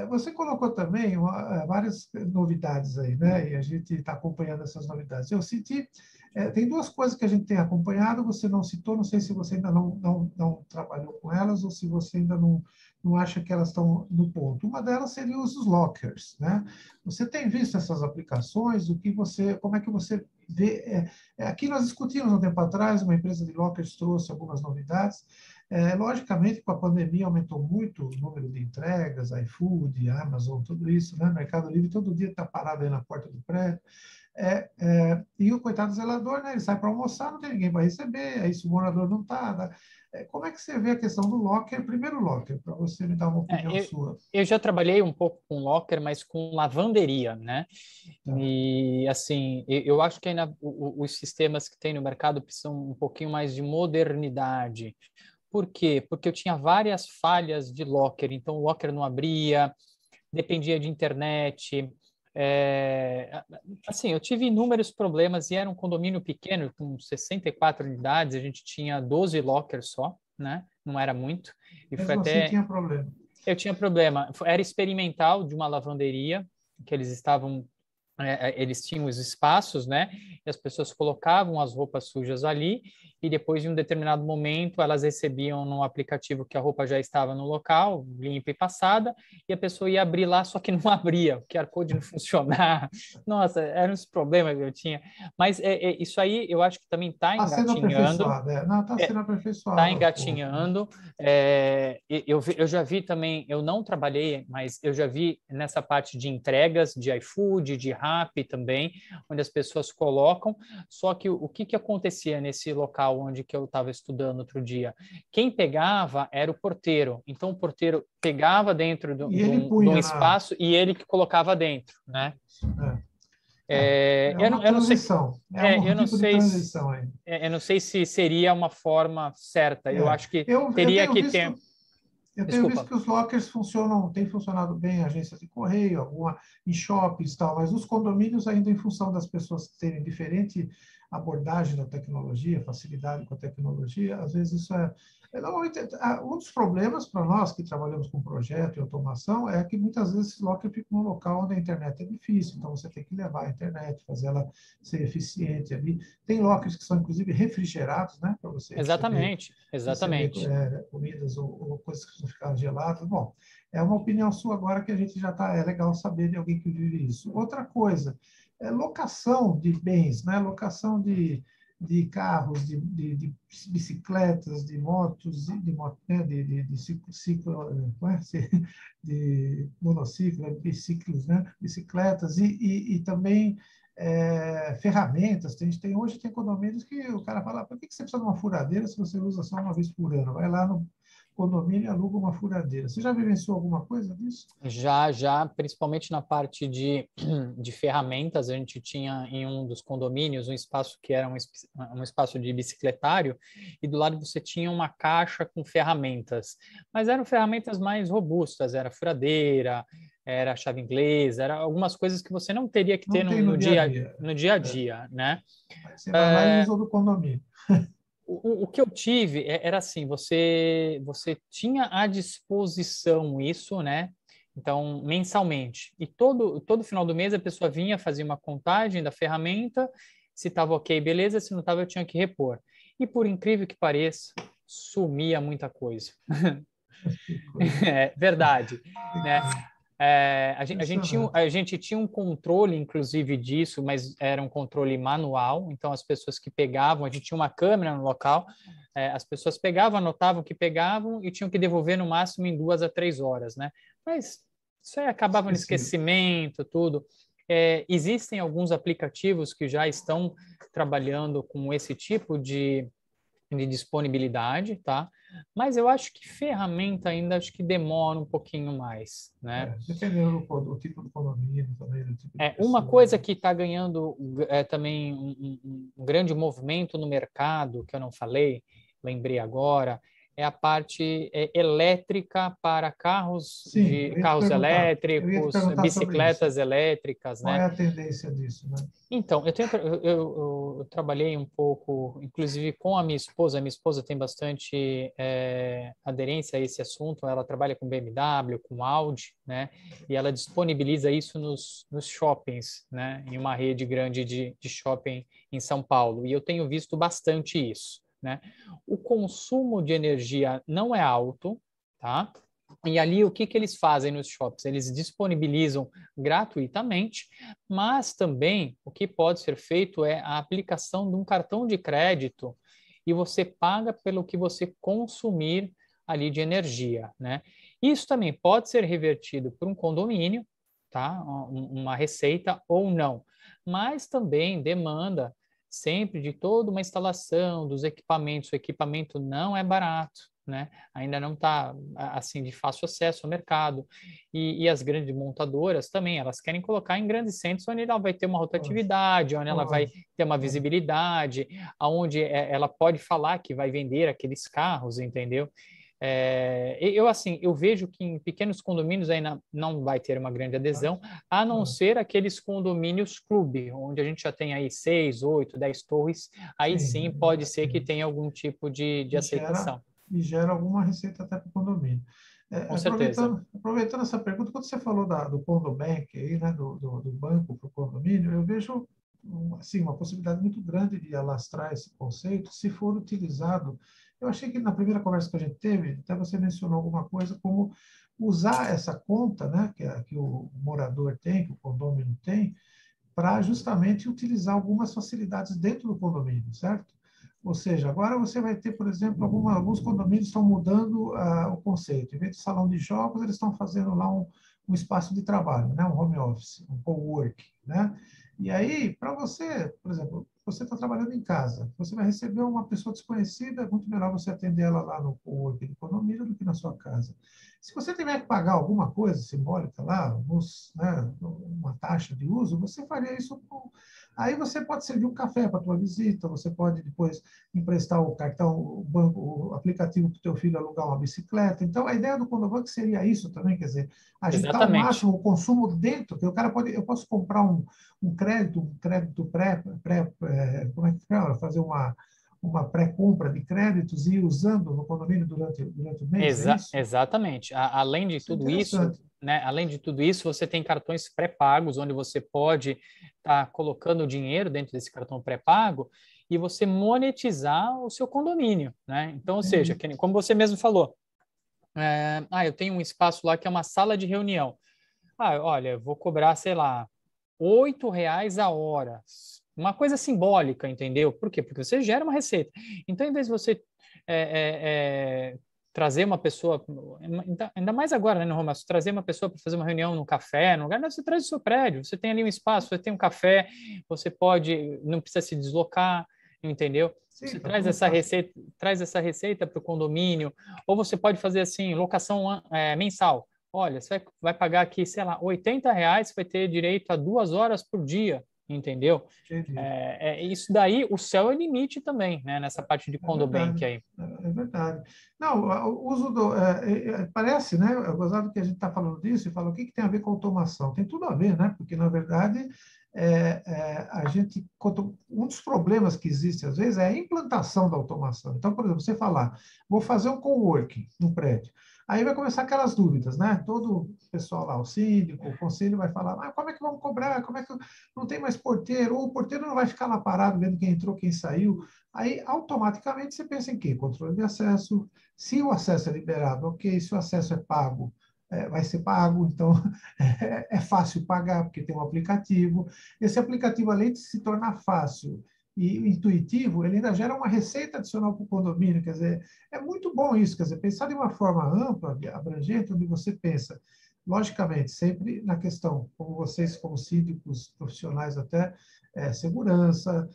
Speaker 2: Você colocou também várias novidades aí, né? E a gente está acompanhando essas novidades. Eu senti, tem 2 coisas que a gente tem acompanhado, você não citou, não sei se você ainda não trabalhou com elas ou se você ainda não acha que elas estão no ponto. Uma delas seria os lockers, né? Você tem visto essas aplicações? Como é que você vê? Aqui nós discutimos um tempo atrás, uma empresa de lockers trouxe algumas novidades. Logicamente, com a pandemia aumentou muito o número de entregas, iFood, Amazon, tudo isso, né? Mercado Livre todo dia está parado aí na porta do prédio. E o coitado do zelador, né? Ele sai para almoçar, não tem ninguém para receber, aí se o morador não está. Né? Como é que você vê a questão do locker, primeiro locker, para você me dar uma opinião
Speaker 1: Eu,
Speaker 2: sua?
Speaker 1: eu já trabalhei um pouco com locker, mas com lavanderia, né?
Speaker 2: Tá.
Speaker 1: E, assim, eu acho que ainda os sistemas que tem no mercado precisam um pouquinho mais de modernidade. Por quê? Porque eu tinha várias falhas de locker, então o locker não abria, dependia de internet, Assim, eu tive inúmeros problemas e era um condomínio pequeno, com 64 unidades, a gente tinha 12 lockers só, né? Não era muito. E foi
Speaker 2: Mesmo assim,
Speaker 1: até...
Speaker 2: tinha problema.
Speaker 1: Eu tinha problema. Era experimental de uma lavanderia, que eles estavam... eles tinham os espaços, né? E as pessoas colocavam as roupas sujas ali e depois de um determinado momento elas recebiam no aplicativo que a roupa já estava no local, limpa e passada, e a pessoa ia abrir lá, só que não abria, o QR Code não funcionava. Nossa, eram os problemas que eu tinha. Mas isso aí eu acho que também está
Speaker 2: Está sendo
Speaker 1: engatinhando.
Speaker 2: aperfeiçoado, Não, está sendo
Speaker 1: Está
Speaker 2: aperfeiçoado aos poucos, né?
Speaker 1: engatinhando. Eu já vi também, eu não trabalhei, mas eu já vi nessa parte de entregas, de iFood, de Rappi também, onde as pessoas colocam. Só que o que acontecia nesse local onde que eu estava estudando outro dia? Quem pegava era o porteiro. Então, o porteiro pegava dentro
Speaker 2: E ele
Speaker 1: de um
Speaker 2: punha na...
Speaker 1: espaço e ele que colocava dentro, né?
Speaker 2: É uma
Speaker 1: Eu não sei,
Speaker 2: transição, é um
Speaker 1: eu não
Speaker 2: tipo de
Speaker 1: sei
Speaker 2: transição aí.
Speaker 1: eu não sei se seria uma forma certa. Eu
Speaker 2: É,
Speaker 1: acho que
Speaker 2: eu
Speaker 1: teria
Speaker 2: tenho
Speaker 1: que ter.
Speaker 2: visto, eu tenho visto
Speaker 1: Desculpa.
Speaker 2: que os lockers funcionam, têm funcionado bem em agências de correio, em shoppings e tal, mas nos condomínios, ainda em função das pessoas terem diferente abordagem da tecnologia, facilidade com a tecnologia, às vezes isso normalmente, um dos problemas para nós que trabalhamos com projeto e automação é que muitas vezes esse locker fica num local onde a internet é difícil, então você tem que levar a internet, fazer ela ser eficiente ali. Tem lockers que são, inclusive, refrigerados, né, para você
Speaker 1: Exatamente,
Speaker 2: receber
Speaker 1: exatamente.
Speaker 2: comidas ou coisas que não ficaram geladas. Bom, é uma opinião sua agora que a gente já está. É legal saber de alguém que vive isso. Outra coisa, locação de bens, né? Locação de carros, de bicicletas, de motos, de ciclo, de monociclo, biciclos, né? Bicicletas e também ferramentas. Hoje tem condomínios que o cara fala, por que você precisa de uma furadeira se você usa só uma vez por ano? Vai lá no condomínio e aluga uma furadeira. Você já vivenciou alguma coisa disso?
Speaker 1: Já, principalmente na parte de ferramentas, a gente tinha em um dos condomínios um espaço que era um espaço de bicicletário, e do lado você tinha uma caixa com ferramentas, mas eram ferramentas mais robustas, era furadeira, era chave inglesa, era algumas coisas que você não teria que ter
Speaker 2: Não tem no dia a dia.
Speaker 1: no dia a dia, né?
Speaker 2: Aí você vai lá e usa o do condomínio.
Speaker 1: O que eu tive era assim, você tinha à disposição isso, né? Então, mensalmente. E todo final do mês a pessoa vinha, fazia uma contagem da ferramenta, se estava ok, beleza, se não estava, eu tinha que repor. E por incrível que pareça, sumia muita coisa.
Speaker 2: Que coisa.
Speaker 1: É verdade,
Speaker 2: Que
Speaker 1: né?
Speaker 2: coisa.
Speaker 1: A
Speaker 2: Impressionante.
Speaker 1: gente tinha um controle, inclusive, disso, mas era um controle manual. Então, as pessoas que pegavam, a gente tinha uma câmera no local, as pessoas pegavam, anotavam o que pegavam e tinham que devolver no máximo em 2 a 3 horas, né? Mas isso aí acabava no
Speaker 2: Esqueci.
Speaker 1: esquecimento, tudo. Existem alguns aplicativos que já estão trabalhando com esse tipo de disponibilidade, tá? Mas eu acho que ferramenta ainda acho que demora um pouquinho mais, né?
Speaker 2: Dependendo do tipo do condomínio também, do tipo de
Speaker 1: Uma
Speaker 2: pessoa,
Speaker 1: coisa
Speaker 2: né?
Speaker 1: que está ganhando também um grande movimento no mercado, que eu não falei, lembrei agora, é a parte elétrica para
Speaker 2: Sim, eu ia te
Speaker 1: carros
Speaker 2: perguntar. Eu ia te
Speaker 1: elétricos,
Speaker 2: perguntar sobre isso.
Speaker 1: bicicletas elétricas,
Speaker 2: Qual é
Speaker 1: né?
Speaker 2: a tendência disso, né?
Speaker 1: Então, eu trabalhei um pouco, inclusive com a minha esposa. A minha esposa tem bastante aderência a esse assunto. Ela trabalha com BMW, com Audi, né? E ela disponibiliza isso nos shoppings, né? Em uma rede grande de shopping em São Paulo. E eu tenho visto bastante isso, né? O consumo de energia não é alto, tá? E ali, o que eles fazem nos shops? Eles disponibilizam gratuitamente, mas também o que pode ser feito é a aplicação de um cartão de crédito e você paga pelo que você consumir ali de energia, né? Isso também pode ser revertido por um condomínio, tá? Uma receita ou não, mas também demanda sempre de toda uma instalação dos equipamentos. O equipamento não é barato, né? Ainda não está assim de fácil acesso ao mercado, e as grandes montadoras também, elas querem colocar em grandes centros onde ela vai ter uma
Speaker 2: Lógico,
Speaker 1: rotatividade, onde ela vai
Speaker 2: lógico,
Speaker 1: ter uma
Speaker 2: lógico.
Speaker 1: visibilidade, aonde ela pode falar que vai vender aqueles carros, entendeu? Assim, eu vejo que em pequenos condomínios ainda não vai ter uma grande adesão, a não ser aqueles condomínios clube, onde a gente já tem aí 6, 8, 10 torres, aí sim
Speaker 2: Sim,
Speaker 1: pode ser que tenha algum tipo de
Speaker 2: e gera,
Speaker 1: aceitação.
Speaker 2: e gera alguma receita até para o condomínio.
Speaker 1: Com certeza.
Speaker 2: Aproveitando essa pergunta, quando você falou do Condobank, aí, né, do banco para o condomínio, eu vejo assim, uma possibilidade muito grande de alastrar esse conceito se for utilizado. Eu achei que na primeira conversa que a gente teve, até você mencionou alguma coisa como usar essa conta, né, que o morador tem, que o condomínio tem, para justamente utilizar algumas facilidades dentro do condomínio, certo? Ou seja, agora você vai ter, por exemplo, alguns condomínios estão mudando o conceito. Em vez de salão de jogos, eles estão fazendo lá um espaço de trabalho, né? Um home office, um co-work, né? E aí, para você, por exemplo, você está trabalhando em casa, você vai receber uma pessoa desconhecida, é muito melhor você atender ela lá no co-work do condomínio do que na sua casa. Se você tiver que pagar alguma coisa simbólica lá, né, uma taxa de uso, você faria isso com... Aí você pode servir um café para a tua visita, você pode depois emprestar o cartão, o banco, o aplicativo para o teu filho alugar uma bicicleta. Então, a ideia do Condobank seria isso também, quer dizer, agitar ao
Speaker 1: Exatamente.
Speaker 2: máximo o consumo dentro, que o cara pode, eu posso comprar um crédito como é que fala? Fazer uma pré-compra de créditos e ir usando no condomínio durante o mês, é isso?
Speaker 1: Exatamente. Além de
Speaker 2: Isso é
Speaker 1: tudo isso,
Speaker 2: interessante.
Speaker 1: né? Além de tudo isso, você tem cartões pré-pagos, onde você pode estar colocando o dinheiro dentro desse cartão pré-pago e você monetizar o seu condomínio, né? Então, ou seja,
Speaker 2: Entendi.
Speaker 1: como você mesmo falou, eu tenho um espaço lá que é uma sala de reunião. Olha, eu vou cobrar, sei lá, R$ 8 a hora. Uma coisa simbólica, entendeu? Por quê? Porque você gera uma receita. Então, em vez de você é, é, é, trazer uma pessoa, ainda mais agora, né, no home office, trazer uma pessoa para fazer uma reunião no café, no lugar, não, você traz o seu prédio, você tem ali um espaço, você tem um café, você pode, não precisa se deslocar, entendeu?
Speaker 2: Sim,
Speaker 1: Você
Speaker 2: está tudo fácil.
Speaker 1: traz essa receita para o condomínio, ou você pode fazer assim, locação mensal. Olha, você vai pagar aqui, sei lá, R$ 80, você vai ter direito a 2 horas por dia, entendeu?
Speaker 2: Entendi.
Speaker 1: Isso daí, o céu é o limite também, né? Nessa parte de
Speaker 2: É verdade.
Speaker 1: Condobank aí.
Speaker 2: É verdade. Não, o uso do. Parece, né? É gozado que a gente está falando disso e fala o que tem a ver com automação. Tem tudo a ver, né? Porque, na verdade, a gente. Um dos problemas que existe, às vezes, é a implantação da automação. Então, por exemplo, você falar, vou fazer um coworking no prédio. Aí vai começar aquelas dúvidas, né? Todo o pessoal lá, o síndico, o conselho vai falar, como é que vamos cobrar? Como é que não tem mais porteiro? Ou o porteiro não vai ficar lá parado vendo quem entrou, quem saiu? Aí, automaticamente, você pensa em quê? Controle de acesso. Se o acesso é liberado, ok. Se o acesso é pago, vai ser pago. Então, é fácil pagar, porque tem um aplicativo. Esse aplicativo, além de se tornar fácil e intuitivo, ele ainda gera uma receita adicional para o condomínio. Quer dizer, é muito bom isso. Quer dizer, pensar de uma forma ampla, abrangente, onde você pensa, logicamente, sempre na questão, como vocês, como síndicos profissionais até, segurança,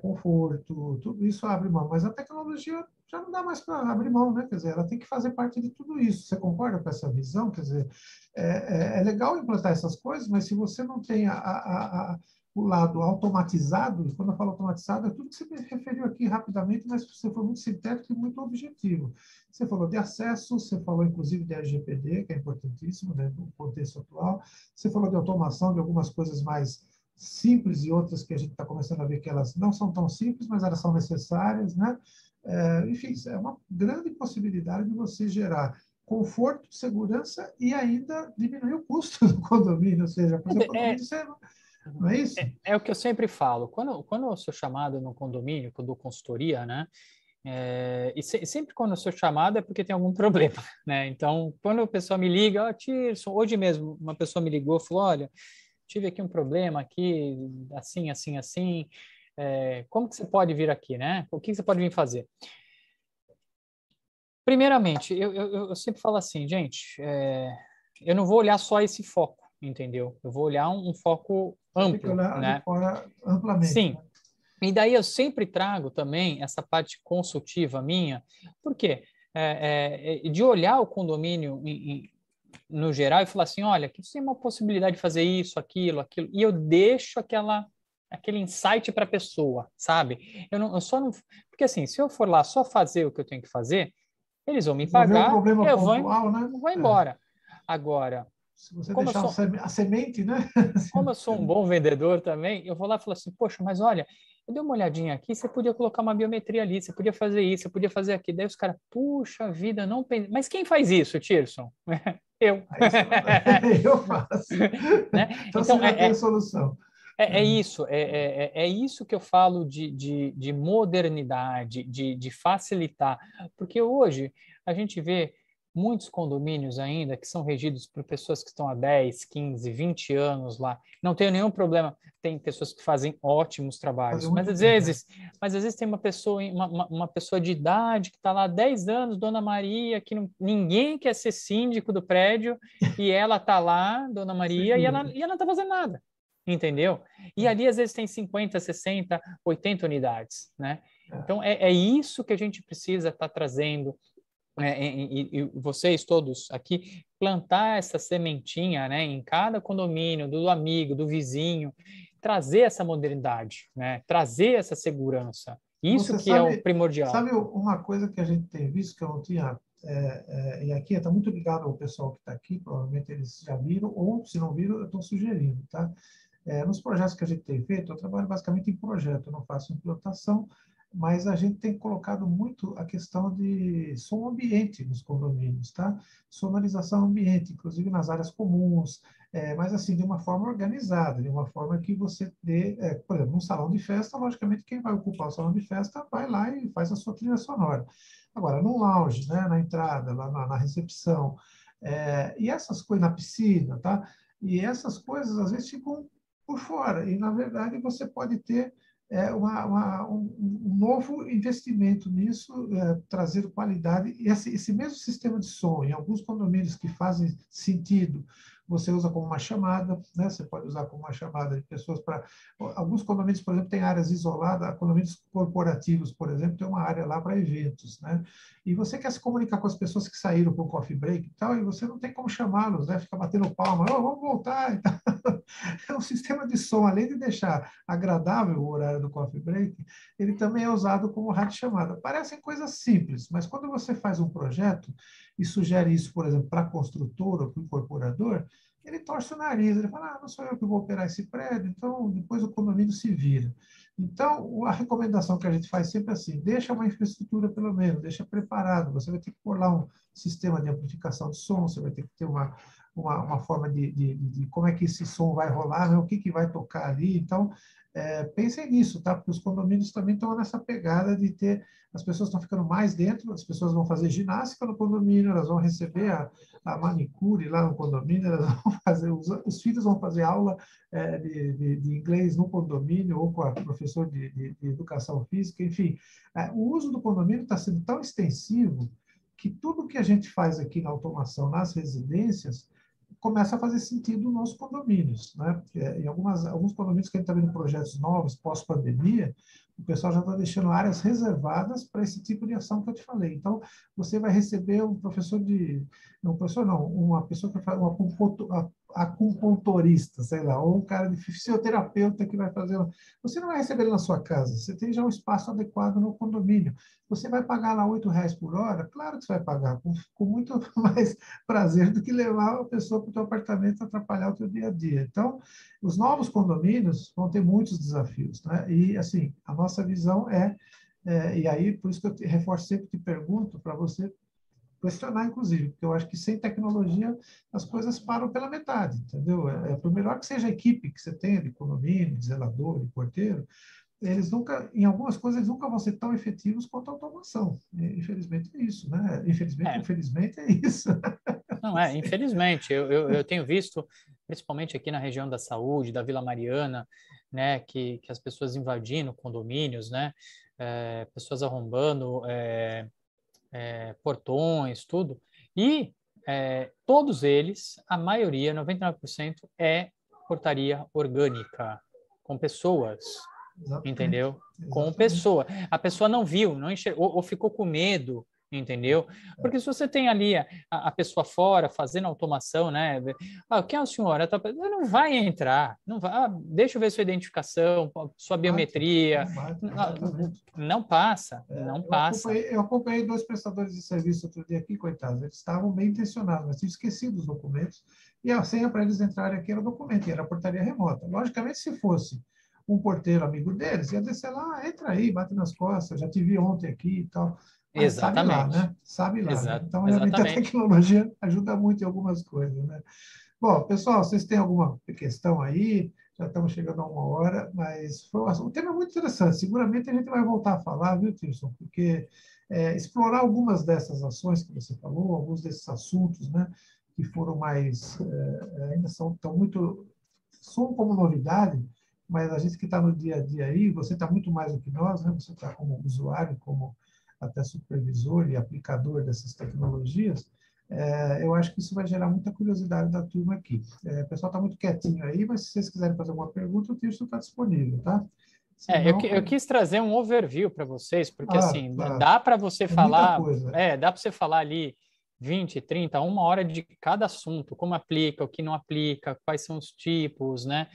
Speaker 2: conforto, tudo isso abre mão. Mas a tecnologia já não dá mais para abrir mão, né? Quer dizer, ela tem que fazer parte de tudo isso. Você concorda com essa visão? Quer dizer, é legal implantar essas coisas, mas se você não tem o lado automatizado, e quando eu falo automatizado, é tudo que você me referiu aqui rapidamente, mas você foi muito sintético e muito objetivo. Você falou de acesso, você falou inclusive de LGPD, que é importantíssimo, né, no contexto atual. Você falou de automação, de algumas coisas mais simples e outras que a gente está começando a ver que elas não são tão simples, mas elas são necessárias, né? Enfim, é uma grande possibilidade de você gerar conforto, segurança e ainda diminuir o custo do condomínio, ou seja, fazer o
Speaker 1: É,
Speaker 2: condomínio ser, não é isso?
Speaker 1: é o que eu sempre falo. Quando eu sou chamado no condomínio, quando eu dou consultoria, né? Sempre quando eu sou chamado é porque tem algum problema, né? Então, quando o pessoal me liga, Tirson, hoje mesmo uma pessoa me ligou e falou, olha, tive aqui um problema aqui, assim, assim, assim, como que você pode vir aqui, né? O que você pode vir fazer? Primeiramente, eu sempre falo assim, gente, eu não vou olhar só esse foco, entendeu? Eu vou olhar um foco
Speaker 2: Você tem que
Speaker 1: amplo,
Speaker 2: olhar de
Speaker 1: né?
Speaker 2: fora amplamente,
Speaker 1: Sim.
Speaker 2: né?
Speaker 1: E daí eu sempre trago também essa parte consultiva minha, por quê? De olhar o condomínio no geral e falar assim, olha, aqui você tem uma possibilidade de fazer isso, aquilo, e eu deixo aquele insight para a pessoa, sabe? Eu só não, porque assim, se eu for lá só fazer o que eu tenho que fazer, Eles vão me
Speaker 2: Resolver um
Speaker 1: pagar,
Speaker 2: problema
Speaker 1: eu
Speaker 2: pontual, né?
Speaker 1: vou embora. Agora,
Speaker 2: Se você
Speaker 1: como eu
Speaker 2: deixar
Speaker 1: sou,
Speaker 2: a semente, né?
Speaker 1: como eu sou um bom vendedor também, eu vou lá e falo assim, poxa, mas olha, eu dei uma olhadinha aqui, você podia colocar uma biometria ali, você podia fazer isso, você podia fazer aquilo. Daí os caras, puxa vida, não pense... Mas quem faz isso, Tirson? Eu.
Speaker 2: Aí você vai, eu faço.
Speaker 1: Né?
Speaker 2: Então você
Speaker 1: Então,
Speaker 2: já tem a solução.
Speaker 1: é isso que eu falo de modernidade, de facilitar, porque hoje a gente vê muitos condomínios ainda que são regidos por pessoas que estão há 10, 15, 20 anos lá. Não tenho nenhum problema, tem pessoas que fazem ótimos
Speaker 2: Fazer
Speaker 1: trabalhos,
Speaker 2: muito bem, né?
Speaker 1: mas às vezes tem uma pessoa de idade que está lá há 10 anos, Dona Maria, que ninguém quer ser síndico do prédio, e ela está lá, Dona
Speaker 2: Sem
Speaker 1: Maria,
Speaker 2: dúvida.
Speaker 1: e ela não está fazendo nada. Entendeu? E ali, às vezes, tem 50, 60, 80 unidades, né?
Speaker 2: É.
Speaker 1: Então, é isso que a gente precisa estar trazendo, e vocês todos aqui, plantar essa sementinha, né, em cada condomínio, do amigo, do vizinho, trazer essa modernidade, né? Trazer essa segurança. Isso
Speaker 2: Você
Speaker 1: que é o
Speaker 2: sabe,
Speaker 1: primordial.
Speaker 2: sabe uma coisa que a gente tem visto que eu não tinha, e aqui está muito ligado ao pessoal que está aqui, provavelmente eles já viram, ou se não viram, eu estou sugerindo, tá? Nos projetos que a gente tem feito, eu trabalho basicamente em projeto, eu não faço implantação, mas a gente tem colocado muito a questão de som ambiente nos condomínios, tá? Sonorização ambiente, inclusive nas áreas comuns, mas assim, de uma forma organizada, de uma forma que você dê, por exemplo, num salão de festa, logicamente quem vai ocupar o salão de festa vai lá e faz a sua trilha sonora. Agora, num lounge, né, na entrada, lá na recepção, e essas coisas na piscina, tá? E essas coisas às vezes ficam por fora. E, na verdade, você pode ter um novo investimento nisso, trazendo qualidade. E esse mesmo sistema de som, em alguns condomínios que fazem sentido, você usa como uma chamada, né? Você pode usar como uma chamada de pessoas para... Alguns condomínios, por exemplo, têm áreas isoladas, condomínios corporativos, por exemplo, tem uma área lá para eventos, né? E você quer se comunicar com as pessoas que saíram para o coffee break e tal, e você não tem como chamá-los, né? Fica batendo palma, oh, vamos voltar e tal. É um sistema de som, além de deixar agradável o horário do coffee break, ele também é usado como rádio chamada. Parecem coisas simples, mas quando você faz um projeto e sugere isso, por exemplo, para a construtora ou para o incorporador, ele torce o nariz, ele fala, não sou eu que vou operar esse prédio, então depois o condomínio se vira. Então, a recomendação que a gente faz sempre é assim, deixa uma infraestrutura pelo menos, deixa preparado, você vai ter que pôr lá um sistema de amplificação de som, você vai ter que ter uma forma de como é que esse som vai rolar, né? O que vai tocar ali. Então, pensem nisso, tá? Porque os condomínios também estão nessa pegada de ter... As pessoas estão ficando mais dentro, as pessoas vão fazer ginástica no condomínio, elas vão receber a manicure lá no condomínio, elas vão fazer, os filhos vão fazer aula de inglês no condomínio ou com a professor de educação física, enfim. O uso do condomínio está sendo tão extensivo que tudo que a gente faz aqui na automação nas residências começa a fazer sentido nos condomínios, né? Em alguns condomínios que a gente está vendo projetos novos, pós-pandemia, o pessoal já está deixando áreas reservadas para esse tipo de ação que eu te falei. Então, você vai receber um professor não, professor não, uma pessoa que faz acupuntorista, sei lá, ou um cara de fisioterapeuta que vai fazer... Você não vai receber ele na sua casa, você tem já um espaço adequado no condomínio. Você vai pagar lá R$ 8 por hora? Claro que você vai pagar, com muito mais prazer do que levar a pessoa para o teu apartamento e atrapalhar o teu dia a dia. Então, os novos condomínios vão ter muitos desafios, né? E, assim, a nossa visão e aí, por isso que eu reforço sempre, te pergunto para você questionar, inclusive, porque eu acho que sem tecnologia as coisas param pela metade, entendeu? Por melhor que seja a equipe que você tenha de condomínio, de zelador, de porteiro, eles nunca, em algumas coisas, eles nunca vão ser tão efetivos quanto a automação. Infelizmente é isso, né? Infelizmente,
Speaker 1: É,
Speaker 2: infelizmente é isso.
Speaker 1: não infelizmente, eu tenho visto, principalmente aqui na região da Saúde, da Vila Mariana, né, que as pessoas invadindo condomínios, né, pessoas arrombando portões, tudo, e todos eles, a maioria, 99%, é portaria orgânica, com pessoas,
Speaker 2: Exatamente.
Speaker 1: entendeu? Com
Speaker 2: Exatamente.
Speaker 1: pessoa. A pessoa não viu, não enxergou, ou ficou com medo, entendeu? Porque se você tem ali a pessoa fora fazendo automação, né? Quem é o senhor? Não vai entrar, não vai. Deixa eu ver sua identificação, sua biometria. Não passa, não passa.
Speaker 2: Eu acompanhei 2 prestadores de serviço outro dia aqui, coitados. Eles estavam bem intencionados, mas tinham esquecido os documentos. E a senha para eles entrarem aqui era o documento, e era a portaria remota. Logicamente, se fosse um porteiro amigo deles, ia descer lá, entra aí, bate nas costas, já te vi ontem aqui e tal. Mas sabe lá, né? Sabe lá, né? Então, realmente, a tecnologia ajuda muito em algumas coisas, né? Bom, pessoal, vocês têm alguma questão aí? Já estamos chegando a 1 hora, mas o tema é muito interessante. Seguramente a gente vai voltar a falar, viu, Tirson? Porque explorar algumas dessas ações que você falou, alguns desses assuntos, né, que foram mais, ainda estão muito, são como novidade, mas a gente que está no dia a dia aí, você está muito mais do que nós, né? Você está como usuário, como até supervisor e aplicador dessas tecnologias. Eu acho que isso vai gerar muita curiosidade da turma aqui. O pessoal está muito quietinho aí, mas se vocês quiserem fazer alguma pergunta, o texto está disponível, tá?
Speaker 1: Senão, eu quis trazer um overview para vocês, porque assim,
Speaker 2: claro,
Speaker 1: dá para você falar,
Speaker 2: muita coisa.
Speaker 1: dá para você falar ali 20, 30, 1 hora de cada assunto, como aplica, o que não aplica, quais são os tipos, né?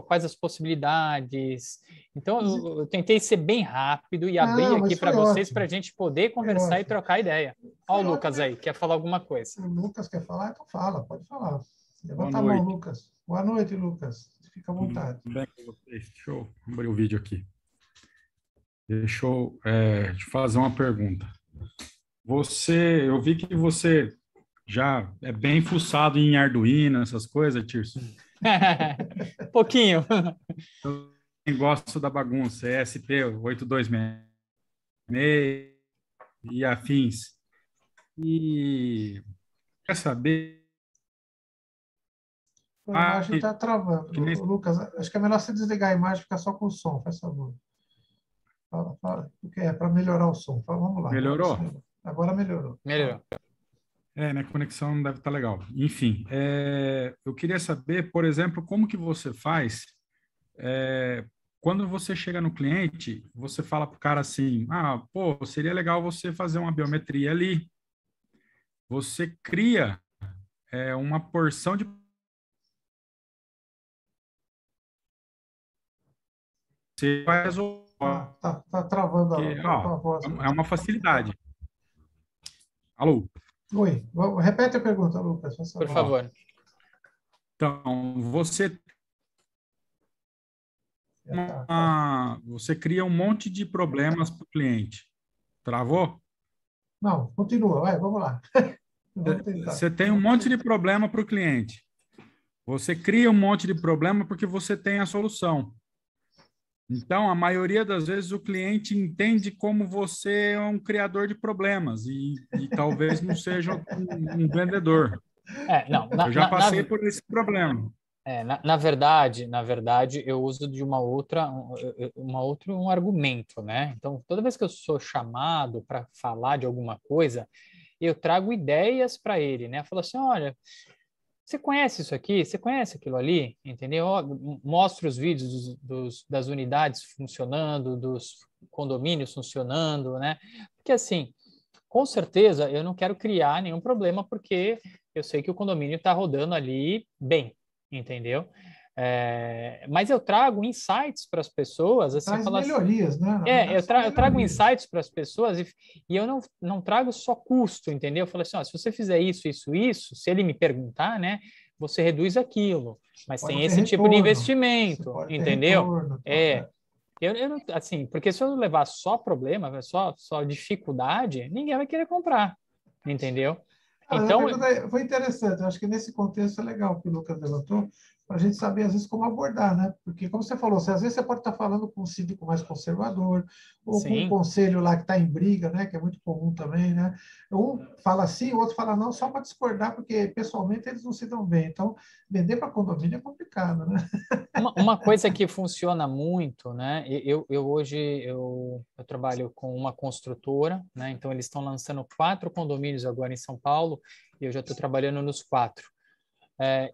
Speaker 1: Quais as possibilidades. Então, eu tentei ser bem rápido e abrir aqui para vocês para a gente poder conversar e trocar ideia. Olha o Lucas aí, quer falar alguma coisa?
Speaker 2: O Lucas quer falar? Então fala, pode falar. Levanta a mão, Lucas. Boa noite, Lucas. Fica à vontade.
Speaker 3: Tudo bem com vocês? Deixa eu abrir o vídeo aqui. Deixa eu te fazer uma pergunta. Eu vi que você já é bem fuçado em Arduino, essas coisas, Tirso.
Speaker 1: Pouquinho.
Speaker 3: Eu gosto da bagunça, ESP8266 e afins. E quer saber?
Speaker 2: A imagem está travando. Lucas, acho que é melhor você desligar a imagem e ficar só com o som, faz favor. Fala, porque é para melhorar o som. Vamos lá.
Speaker 3: Melhorou?
Speaker 2: Agora melhorou.
Speaker 1: Melhorou.
Speaker 3: Minha conexão não deve estar legal. Enfim, eu queria saber, por exemplo, como que você faz quando você chega no cliente, você fala para o cara assim, seria legal você fazer uma biometria ali. Você cria uma porção de... Você vai resolver.
Speaker 2: Tá travando a voz.
Speaker 3: É uma facilidade. Alô?
Speaker 2: Oi, repete a pergunta, Lucas.
Speaker 1: Por favor.
Speaker 3: Então, você cria um monte de problemas para o cliente. Travou?
Speaker 2: Não, continua. Vamos lá.
Speaker 3: Você tem um monte de problema para o cliente. Você cria um monte de problema porque você tem a solução. Então, a maioria das vezes, o cliente entende como você é um criador de problemas e talvez não seja um vendedor. Eu já passei por esse problema.
Speaker 1: Na verdade, eu uso de um argumento, né? Então, toda vez que eu sou chamado para falar de alguma coisa, eu trago ideias para ele, né? Eu falo assim, olha, você conhece isso aqui? Você conhece aquilo ali? Entendeu? Mostra os vídeos das unidades funcionando, dos condomínios funcionando, né? Porque assim, com certeza eu não quero criar nenhum problema porque eu sei que o condomínio está rodando ali bem, entendeu? Mas eu trago insights para as pessoas. Assim,
Speaker 2: traz melhorias, né?
Speaker 1: Eu trago insights para as pessoas e eu não trago só custo, entendeu? Eu falo assim, se você fizer isso, se ele me perguntar, né, você reduz aquilo, mas tem esse tipo de investimento, entendeu? Eu não, assim, porque se eu levar só problema, só dificuldade, ninguém vai querer comprar, entendeu?
Speaker 2: Então, foi interessante. Eu acho que nesse contexto é legal que o Lucas levantou, para a gente saber, às vezes, como abordar, né? Porque, como você falou, às vezes você pode estar falando com um síndico mais conservador, ou com um conselho lá que está em briga, né? Que é muito comum também, né? Um fala sim, o outro fala não, só para discordar, porque, pessoalmente, eles não se dão bem. Então, vender para condomínio é complicado, né?
Speaker 1: Uma coisa que funciona muito, né? Hoje eu trabalho com uma construtora, né? Então, eles estão lançando 4 condomínios agora em São Paulo, e eu já estou trabalhando nos 4.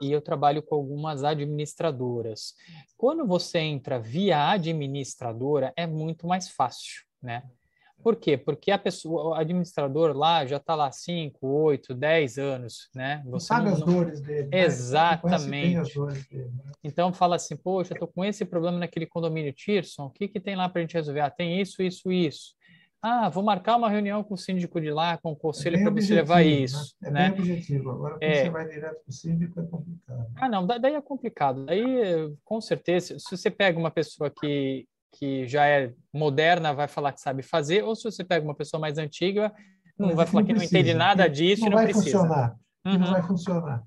Speaker 1: E eu trabalho com algumas administradoras. Quando você entra via administradora, é muito mais fácil, né? Por quê? Porque a pessoa, o administrador lá já está lá 5, 8, 10 anos, né?
Speaker 2: Você sabe as dores dele, né?
Speaker 1: Exatamente.
Speaker 2: Conhece bem as dores dele, né?
Speaker 1: Então fala assim, poxa, eu estou com esse problema naquele condomínio Tirson, o que tem lá para a gente resolver? Ah, tem isso, isso, isso. Ah, vou marcar uma reunião com o síndico de lá, com o conselho, para ver se levar isso.
Speaker 2: Né? É
Speaker 1: né?
Speaker 2: bem objetivo. Agora, quando você vai direto para o síndico, é complicado.
Speaker 1: Ah, não, daí é complicado. Daí, com certeza, se você pega uma pessoa que já é moderna, vai falar que sabe fazer, ou se você pega uma pessoa mais antiga, não vai falar que não entende nada disso e não precisa.
Speaker 2: Funcionar. Que não vai funcionar.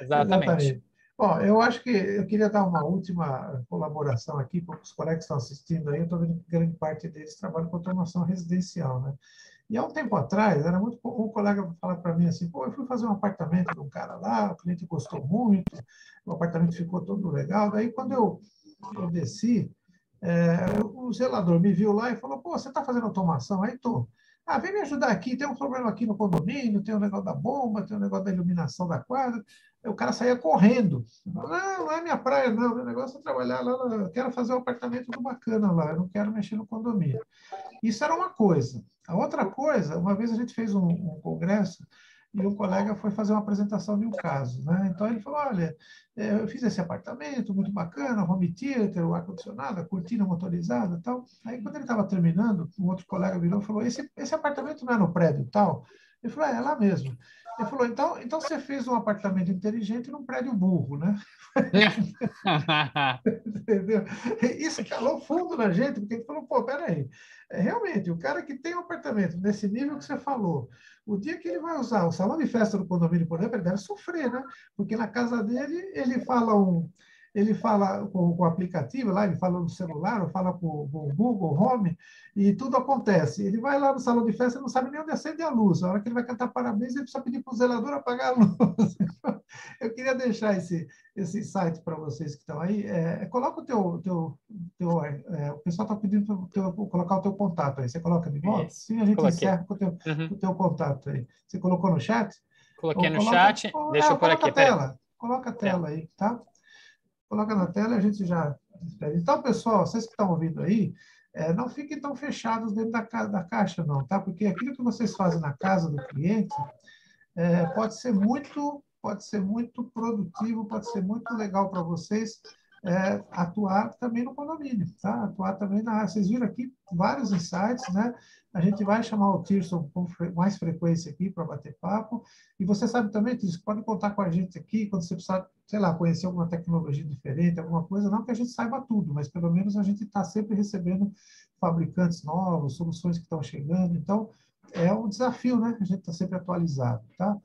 Speaker 1: Exatamente.
Speaker 2: Bom, eu acho que eu queria dar uma última colaboração aqui para os colegas que estão assistindo aí. Eu estou vendo que grande parte deles trabalha com automação residencial, né? E há um tempo atrás, era muito um colega falar para mim assim, pô, eu fui fazer um apartamento de um cara lá, o cliente gostou muito, o apartamento ficou todo legal. Daí, quando eu desci, o zelador me viu lá e falou, pô, você está fazendo automação? Aí estou. Ah, vem me ajudar aqui, tem um problema aqui no condomínio, tem um negócio da bomba, tem um negócio da iluminação da quadra. O cara saía correndo. Não, não é minha praia, não. Meu negócio é trabalhar lá. Eu quero fazer um apartamento bacana lá. Eu não quero mexer no condomínio. Isso era uma coisa. A outra coisa, uma vez a gente fez um congresso e um colega foi fazer uma apresentação de um caso, né? Então ele falou, olha, eu fiz esse apartamento, muito bacana, home theater, o ar-condicionado, a cortina motorizada e tal. Aí quando ele estava terminando, um outro colega virou e falou, esse apartamento não é no prédio tal? Ele falou, é lá mesmo. Ele falou, então você fez um apartamento inteligente num prédio burro, né? Entendeu? Isso calou fundo na gente, porque ele falou, pô, peraí, realmente, o cara que tem um apartamento nesse nível que você falou, o dia que ele vai usar o salão de festa do condomínio, por exemplo, ele deve sofrer, né? Porque na casa dele, ele fala com o aplicativo lá, ele fala no celular, ou fala com o Google Home, e tudo acontece. Ele vai lá no salão de festa e não sabe nem onde acende a luz. A hora que ele vai cantar parabéns, ele precisa pedir para o zelador apagar a luz. Eu queria deixar esse site para vocês que estão aí. Coloca o pessoal está pedindo para colocar o teu contato aí. Você coloca de volta? Sim, a gente encerra com o teu contato aí. Você colocou no chat?
Speaker 1: Coloquei no chat. Deixa eu pôr aqui.
Speaker 2: Coloca a tela aí, tá? Coloca na tela e a gente já... Então, pessoal, vocês que estão ouvindo aí, não fiquem tão fechados dentro da caixa, não, tá? Porque aquilo que vocês fazem na casa do cliente pode ser muito produtivo, pode ser muito legal para vocês atuar também no condomínio, tá? Atuar também na área. Vocês viram aqui vários insights, né? A gente vai chamar o Tirson com mais frequência aqui para bater papo. E você sabe também, Tirson, pode contar com a gente aqui quando você precisar, sei lá, conhecer alguma tecnologia diferente, alguma coisa, não que a gente saiba tudo, mas pelo menos a gente está sempre recebendo fabricantes novos, soluções que estão chegando. Então, é um desafio, né? A gente está sempre atualizado, tá?